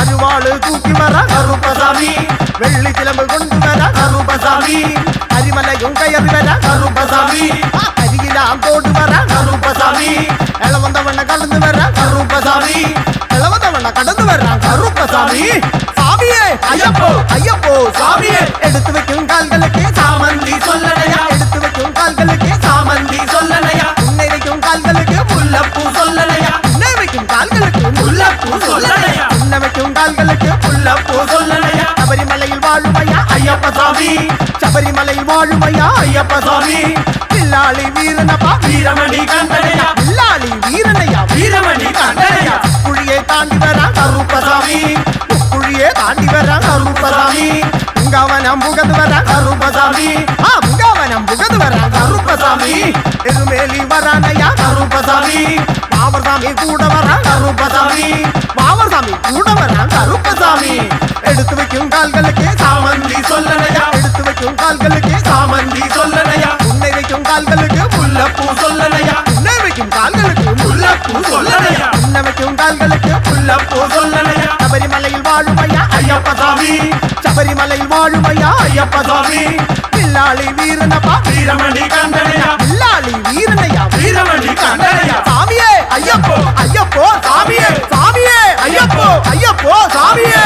അരുവാള് തൂക്കി വര கருப்பசாமி വെള്ളിച്ചിലമ്പ് കൊണ്ടുവര கருப்பசாமி കരിമലയും കയറി വര கருப்பசாமி കരിയിലാം തോടുവര கருப்பசாமி ഇളവന്തവണ്ണ കടന്നു വര கருப்பசாமி ഇളവന്തവണ്ണ കടന്നു വര கருப்பசாமி സ്വാമിയേ ஐயப்போ അയ്യപ്പോ சாமியே എടുത്തു വെക്കും കാൽகளுக்கு சாமந்தி சொல்லலையா എടുത്തു വെക്കും കാൽகளுக்கு சாமந்தி சொல்லலையா ഉണ്ണை വെക്കും കാൽகளுக்கு முல்லப்பூ சொல்லலையா ഉണ്ണை വെക്കും കാൽகளுக்கு முல்லப்பூ சொல்லலையா ഉണ്ണ വെക്കും കാൽகளுக்கு முல்லப்பூ சொல்லலையா ശബരിമലയിൽ വാഴുമയ്യ ஐயப்ப சாமி ശബരിമലയിൽ വാഴുമയ്യ ஐயப்ப சாமி വില്ലാളി വീരനപ്പ வீரமணி கண்டனையா വില്ലാളി വീരനയ്യ வீரமணி கண்டனையா കുഴിയെ താണ്ടി വരാം கருப்பசாமி കുഴിയെ താണ്ടി വരാം கருப்பசாமி മുങ്കവനം പുകത് വരാം கருப்பசாமி മുങ്കവനം പുകത് വരാം கருப்பசாமி എരുമേലി വരാനയ്യ கருப்பசாமி വാവർസ്വാമി കൂടെ വരാം கருப்பசாமி വാവർസ്വാമി കൂടെ വരാം கருப்பசாமி എടുത്തു വെക്കും കാൽகளுக்கு சாமந்தி சொல்லலையா എടുത്തു വെക്കും കാൽகளுக்கு சாமந்தி சொல்லலையா ഉണ്ണை വെക്കും കാൽகளுக்கு முல்லப்பூ சொல்லலையா ഉണ്ണை വെക്കും കാൽகளுக்கு முல்லப்பூ சொல்லலையா ഉണ്ണ വെക്കും കാൽகளுக்கு முல்லப்பூ சொல்லலையா ശബരിമലയിൽ വാഴുമയ്യ ஐயப்ப சாமி ശബരിമലയിൽ വാഴുമയ്യ ஐயப்ப சாமி വില്ലാളി വീരനപ്പ வீரமணி கண்டனையா വില്ലാളി വീരനയ്യ வீரமணி கண்டனையா സ്വാമിയേ ஐயப்போ അയ്യപ്പോ சாமியே സ്വാമിയേ ஐயப்போ അയ്യപ്പോ சாமியே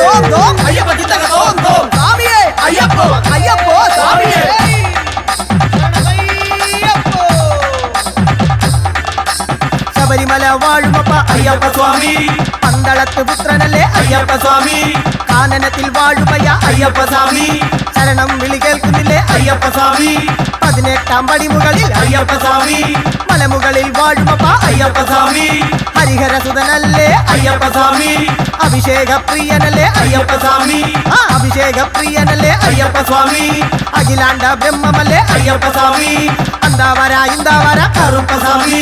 തോം തോം ஐயப்ப தித்தக தோம் தோம் സ്വാമിയേ ஐயப்போ അയ്യപ്പോ വാഴുമപ്പ അയ്യപ്പ സ്വാമി പന്തളത്ത് പുത്രനല്ലേ അയ്യപ്പ സ്വാമി കാനനത്തിൽ വാഴുമയ്യ അയ്യപ്പ സ്വാമി ശരണം വിളി കേൾക്കുന്നില്ലേ അയ്യപ്പ സ്വാമി 18 പടിമുകളിൽ അയ്യപ്പ സ്വാമി മലമുകളിൽ വാഴുമപ്പ അയ്യപ്പ സ്വാമി ഹരിഹരസുതനല്ലേ അയ്യപ്പ സ്വാമി അഭിഷേക പ്രിയനല്ലേ അയ്യപ്പ സ്വാമി അഭിഷേക പ്രിയനല്ലേ അയ്യപ്പ സ്വാമി അഖിലാണ്ട ബ്രഹ്മമല്ലേ അയ്യപ്പ സ്വാമി അന്താവര ഇന്താവര കറുപ്പ സ്വാമി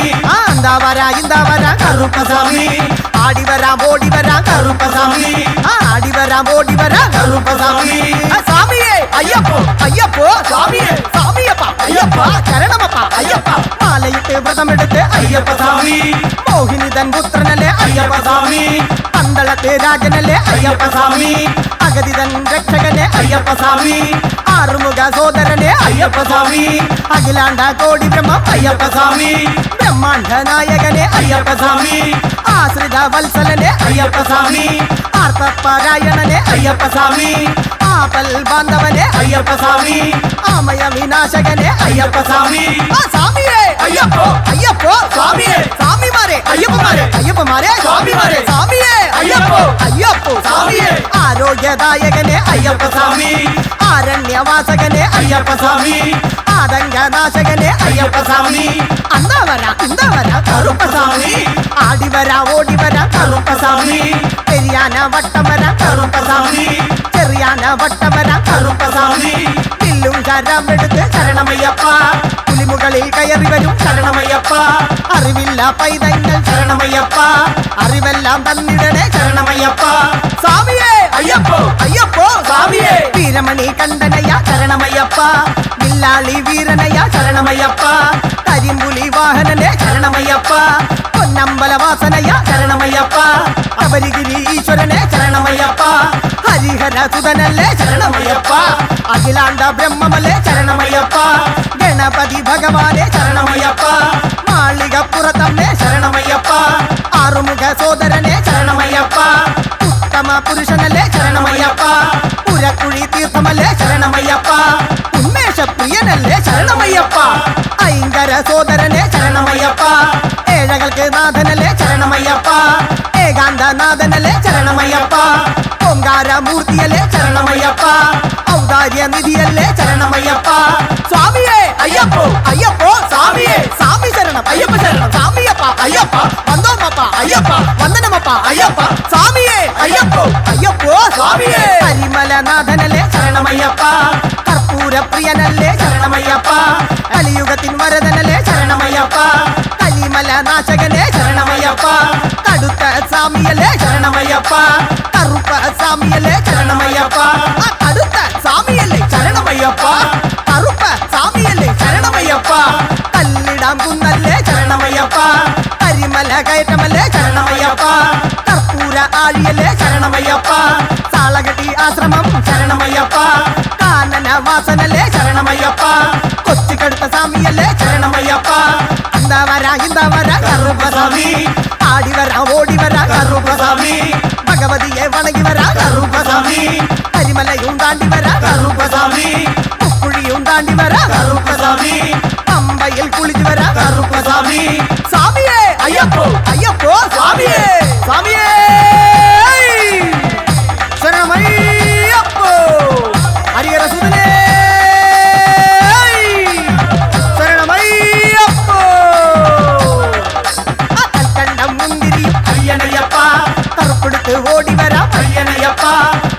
അന്താവര ഇന്താവര കറുപ്പ സ്വാമി ആടിവരാം ഓടിവരാം കറുപ്പ സ്വാമി ആടിവരാം ഓടിവരാം കറുപ്പ സ്വാമി സ്വാമിയേ അയ്യപ്പോ അയ്യപ്പോ സ്വാമിയേ സ്വാമിയപ്പ അയ്യപ്പ ശരണമപ്പ അയ്യപ്പ മാലയിട്ട് വ്രതമെടുത്ത് അയ്യപ്പ സ്വാമി മോഹിനിതൻ പുത്രനല്ലേ അയ്യപ്പ സ്വാമി പന്തളത്തെ രാജനല്ലേ അയ്യപ്പ സ്വാമി അഗതിതൻ രക്ഷകനെ അയ്യപ്പ സ്വാമി ആറുമുഖ സോദരനെ അയ്യപ്പ സ്വാമി അഖിലാണ്ട കോടി ബ്രഹ്മം അയ്യപ്പ സ്വാമി ബ്രഹ്മാണ്ഡ നായകനെ അയ്യപ്പ സ്വാമി ആശ്രിത വത്സലനെ അയ്യപ്പ സ്വാമി ആർത്തപാരായണനെ അയ്യപ്പ സ്വാമി ആപൽ ബാന്ധവനെ അയ്യപ്പ സ്വാമി ആമയ വിനാശകനെ അയ്യപ്പ സ്വാമി സ്വാമിയേ അയ്യപ്പോ അയ്യപ്പോ സ്വാമിയേ സ്വാമിമാരെ അയ്യപ്പന്മാരെ അയ്യപ്പമാരെ സ്വാമിമാരെ സ്വാമിയേ അയ്യപ്പോ അയ്യപ്പോ സ്വാമിയേ ആരോഗ്യദായകനെ അയ്യപ്പ സ്വാമി ആരണ്യവാസകനെ അയ്യപ്പ സ്വാമി ആതങ്കനാശകനെ അയ്യപ്പ സ്വാമി അന്താവര ഇന്താവര കറുപ്പ സ്വാമി ആടിവര ഓടിവര കറുപ്പ സ്വാമി പെരിയാന വട്ടമര കറുപ്പ സ്വാമി ചെറിയാന വട്ടമര കറുപ്പ സ്വാമി വില്ലും കരമെടുത്ത് ശരണമയ്യപ്പ പുലിമുകളിൽ കയറി വരും ശരണമയ്യപ്പ അറിവില്ല പൈതങ്ങൾ ശരണമയ്യപ്പ അറിവെല്ലാം തന്നിടണേ ശരണമയ്യപ്പ സ്വാമിയേ അയ്യപ്പോ അയ്യപ്പോ സ്വാമിയേ വീരമണി കണ്ഠനയ ശരണമയ്യപ്പ വില്ലാളി വീരനയ ശരണമയ്യപ്പ കരിമ്പുലി വാഹനനെ ശരണമയ്യപ്പ പൊന്നമ്പലവാസനയ ശരണമയ്യപ്പ ശബരിഗിരി ഈശ്വരനെ ശരണമയ്യപ്പ ഹരിഹര സുതനല്ലേ ശരണമയ്യപ്പ അഖിലാണ്ട ബ്രഹ്മമല്ലേ ശരണമയ്യപ്പ ഗണപതി ഭഗവാനെ ശരണമയ്യപ്പ മാളികപ്പുറത്തമ്മേ ശരണമയ്യപ്പ ആറുമുഖ സോദരനെ ശരണമയ്യപ്പ ഉത്തമ പുരുഷനല്ലേ ശരണമയ്യപ്പ പുരക്കുഴി തീർത്ഥമല്ലേ ശരണമയ്യപ്പ ഉന്മേഷ പ്രിയനല്ലേ ശരണമയ്യപ്പ ഐങ്കര സോദരനെ ശരണമയ്യപ്പ ഏഴകൾക്ക് നാഥനല്ലേ ശരണമയ്യപ്പ ഏകാന്തനാഥനല്ലേ ശരണമയ്യപ്പ ഓങ്കാരമൂർത്തിയല്ലേ ശരണമയ്യപ്പ ഔദാര്യ നിധിയല്ലേ ശരണമയ്യപ്പ സ്വാമിയേ അയ്യപ്പോ അയ്യപ്പോ സ്വാമിയേ സ്വാമി ശരണം അയ്യപ്പ ശരണം സ്വാമിയപ്പ അയ്യപ്പ വന്ദോമപ്പ അയ്യപ്പ വന്ദനമപ്പ അയ്യപ്പ സ്വാമിയേ അയ്യപ്പോ അയ്യപ്പോ സ്വാമിയേ പരിമലനാഥനല്ലേ ശരണമയ്യപ്പ കർപ്പൂര പ്രിയനല്ലേ ശരണമയ്യപ്പ കലിയുഗത്തിൻ വരദനല്ലേ ശരണമയ്യപ്പ കലിമല നാശകനെ ശരണമയ്യപ്പ കടുത്ത സ്വാമിയല്ലേ ശരണമയ്യപ്പ കറുപ്പ സ്വാമിയല്ലേ ശരണമയ്യപ്പ കടുത്ത സ്വാമിയല്ലേ ശരണമയ്യപ്പ കറുപ്പ സ്വാമിയല്ലേ ശരണമയ്യപ്പ കല്ലിടാം കുന്നല്ലേ ശരണമയ്യപ്പ കരിമല കയറ്റമല്ലേ ശരണമയ്യപ്പ കർപ്പൂര ആഴിയല്ലേ ശരണമയ്യപ്പ സാളകട്ടി ആശ്രമം ശരണമയ്യപ്പ കാനന വാസനല്ലേ ശരണമയ്യപ്പ കൊച്ചിക്കടുത്ത സ്വാമിയല്ലേ ശരണമയ്യപ്പ ഇന്താവര ഇന്താവര കറുപ്പ സ്വാമി ആടിവര ഓടിവര കറുപ്പ സ്വാമി ഭഗവതിയെ വണങ്ങി വര കറുപ്പ സ്വാമി കരിമലയും താണ്ടി വര കറുപ്പ സ്വാമി കുഴിയും താണ്ടി വര കറുപ്പ സ്വാമി പമ്പയിൽ കുളിച്ചു വര കറുപ്പ സ്വാമി സ്വാമിയേ അയ്യപ്പോ അയ്യപ്പോ സ്വാമിയേ സ്വാമിയേ ശരണമയ്യപ്പോ ഹരിഹര സുതനേ ശരണമയ്യപ്പോ കൽക്കണ്ടം മുന്തിരിയും അയ്യനയ്യപ്പ കറുപ്പെടുത്ത് ഓടി വരാം അയ്യനയ്യപ്പ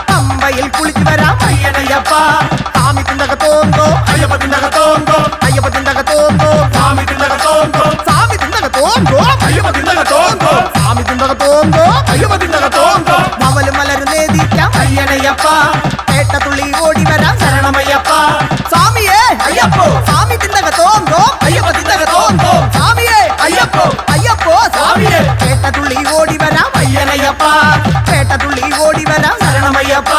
പമ്പയിൽ കുളിച്ചു വരാം അയ്യനയ്യപ്പ സ്വാമി തിന്തകത്തോന്തോ അയ്യപ്പ തിന്തകത്തോന്തോ അയ്യപ്പ തിന്തകത്തോന്തോ സ്വാമി തിന്തകത്തോന്തോ സ്വാമി തിന്തകത്തോന്തോ അയ്യപ്പ തിന്തകത്തോന്തോ സ്വാമി തിന്തകത്തോന്തോ അയ്യപ്പ തിന്തകത്തോന്തോ മവല് മലരുന്നേദിക്കാം അയ്യനയ്യപ്പ പേട്ടത്തുള്ളി ഓടി വരാം ശരണമയ്യപ്പ സ്വാമിയേ അയ്യപ്പോ സ്വാമി തിന്തകത്തോന്തോ അയ്യപ്പ തിന്തകത്തോന്തോ സ്വാമിയേ അയ്യപ്പോ അയ്യപ്പോ സ്വാമിയേ പേട്ടത്തുള്ളി ഓടി വരാം അയ്യനയ്യപ്പ പേട്ടത്തുള്ളി ഓടി വരാം ശരണമയ്യപ്പ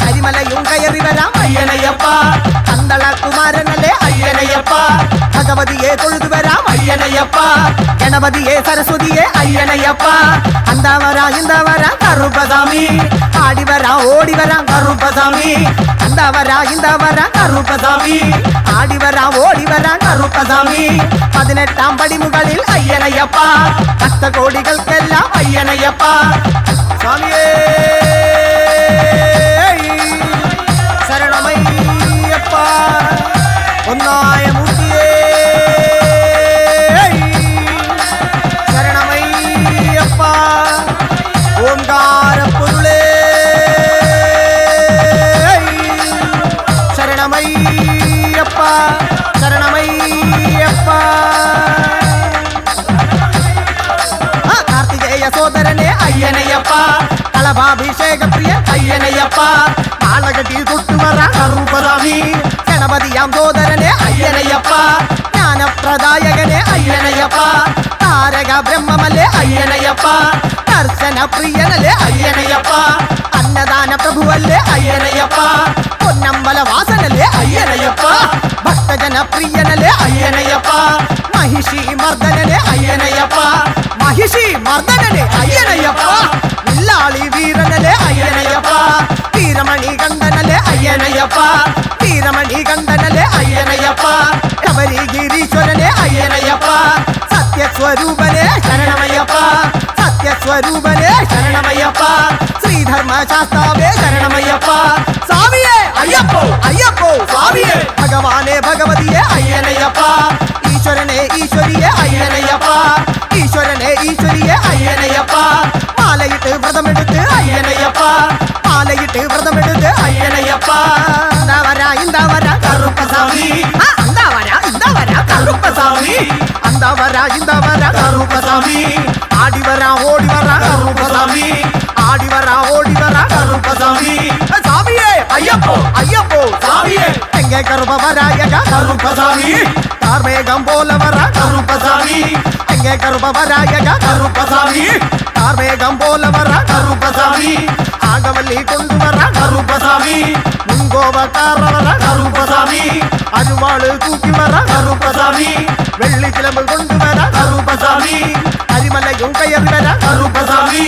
കരിമലയും കയറി വരാം അയ്യനയ്യപ്പ പന്തള കുമാരനല്ലേ അയ്യനയ്യപ്പ ഭഗവതിയെ തൊഴുതു വരാം ஐயனையப்பா ഗണപതിയെ സരസ്വതിയെ ஐயனையப்பா அந்த வரா இந்த வரா கருப்பசாமி ஆடி வரா ஓடி வரா கருப்பசாமி அந்த வரா இந்த வரா கருப்பசாமி ஆடி வரா ஓடி வரா கருப்பசாமி 18ஆம் படி முகளில் ஐயனையப்பா பக்த கோடிகளுக்கெல்லாம் ஐயனையப்பா சாமியே சரணமையப்பா ஒன்னாய மூர்த்தியே சரணமையப்பா ஓங்கார பொருளே சரணமையப்பா சரணமையப்பா கார்த்திகேய சோதரனே ஐயனையப்பா களபாபிஷேக பிரிய ஐயனையப்பா ஆலகட்டி தொட்டு வரா கருப்பசாமி ഗണപതിയാം സോദരനെ ஐயனையப்பா ജ്ഞാനപ്രദായകനെ ஐயனையப்பா താരക ബ്രഹ്മമല്ലേ ஐயனையப்பா ദർശന പ്രിയനല്ലേ ஐயனையப்பா അന്നദാന പ്രഭുവല്ലേ ஐயனையப்பா പൊന്നമ്പല വാസനല്ലേ ஐயனையப்பா ഭക്തജന പ്രിയനല്ലേ ஐயனையப்பா മഹിഷി മർദ്ദനനെ ஐயனையப்பா മഹിഷി മർദ്ദനനെ ஐயனையப்பா വില്ലാളി വീരനല്ലേ ஐயனையப்பா വീരമണി കണ്ഠനല്ലേ ஐயனையப்பா വീരമണി കണ്ഠനല്ലേ ஐயனையப்பா ശബരി ഗിരീശ്വരനെ ஐயனையப்பா സത്യസ്വരൂപനെ சரணமையப்பா സത്യസ്വരൂപനെ சரணமையப்பா ശ്രീധർമ്മശാസ്താവേ சரணமையப்பா സ്വാമിയേ ஐயப்போ അയ്യപ്പോ சுவாமியே ഭഗവാനെ ഭഗവതിയെ ஐயனையப்பா ഈശ്വരനെ ഈശ്വരിയെ ஐயனையப்பா ഈശ്വരനെ ഈശ്വരിയെ ஐயனையப்பா മാലയിട്ട് വ്രതമെടുത്ത് ஐயனையப்பா മാലയിട്ട് വ്രതമെടുത്ത് ஐயனையப்பா இந்த വര கருப்பசாமி இந்த വര கருப்பசாமி இந்த வர கருப்பசாமி ஆடி வரா ஓடி வரா கருப்பசாமி ஆடி வரா ஓடி வரா கருப்பசாமி சாமியே ஐயப்போ ஐயப்போ சாமியே எங்க கருபவராயக கருப்பசாமி கார்மேகம் போல வர கருப்பசாமி எங்க கருபவராயக கருப்பசாமி கார்மேகம் போல வர கருப்பசாமி ஆகவல்லி கொண்டு வர கருப்பசாமி முன்கோபக்கார வர கருப்பசாமி அருவாளு தூக்கி வர கருப்பசாமி வெள்ளி கிளம்பு கொண்டு வர கருப்பசாமி அரிமலையும் கயறி வர கருப்பசாமி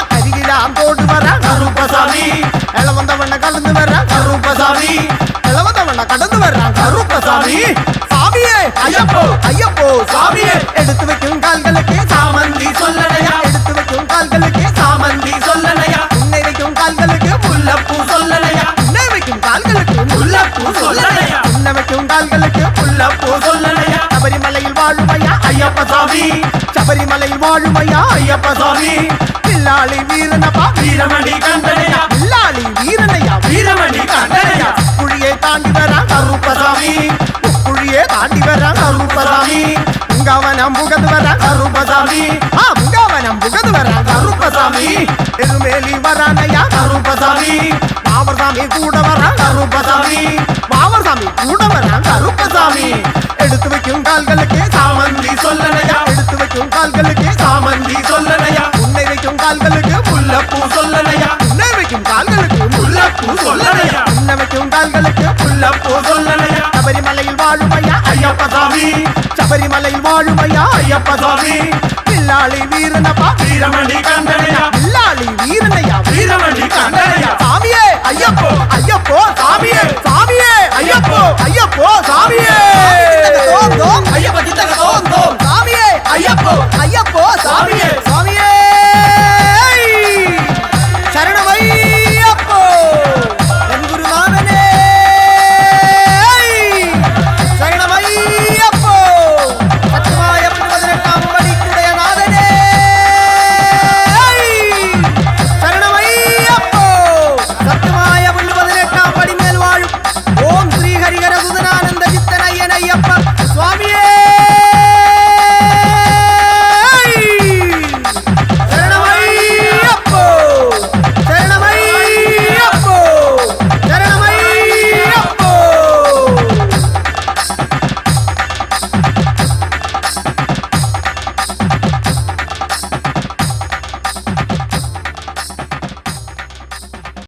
அருகிலாம் போடு வர கருப்பசாமி இளவந்தவண்ண கலந்து வர கருப்பசாமி இளவந்தவண்ண கடந்து வர கருப்பசாமி சாமியே ஐயப்போ ஐயப்போ சாமியே எடுத்து வைக்கும் கால்களுக்கு சாமந்தி சொல்லலையா எடுத்து வைக்கும் கால்களுக்கு சாமந்தி சொல்லலையா உன்னை வைக்கும் கால்களுக்கு முல்லப்பூ சொல்லலையா உன்னை வைக்கும் கால்களுக்கு முல்லப்பூ சொல்லலையா உன்னை வைக்கும் கால்களுக்கு முல்லப்பூ சொல்லலையா சபரிமலையில் வாழுமையா ஐயப்ப சாமி சபரிமலையில் வாழுமையா ஐயப்ப சாமி பில்லாளி வீரனப்பா வீரமணி கண்டனையா பில்லாளி வீரனையா வீரமணி கண்டனையா குழியை தாண்டி வரா கருப்பசாமி குழியை தாண்டி வரா கருப்பசாமி முங்கவனம் புகது வரா கருப்பசாமி முங்கவனம் புகது வரா கருப்பசாமி எருமேலி வரானையா கருப்பசாமி பாவர்சாமி கூட வரா கருப்பசாமி பாவர்சாமி கூட வரா கருப்பசாமி எடுத்து வைக்கும் கால்களுக்கு சாமந்தி சொல்லலையா எடுத்து வைக்கும் கால்களுக்கு சாமந்தி சொல்லலையா உன்னை வைக்கும் கால்களுக்கு முல்லப்பூ சொல்லலையா உன்னை வைக்கும் கால்களுக்கு முல்லப்பூ சொல்லலையா உன்னை வைக்கும் கால்களுக்கு முல்லப்பூ சொல்லலையா சபரிமலையில் வாழுமையா ஐயப்ப சாமி சபரிமலையில் வாழுமையா ஐயப்ப சாமி பில்லாளி வீரனப்பா வீரமணி கண்டனையா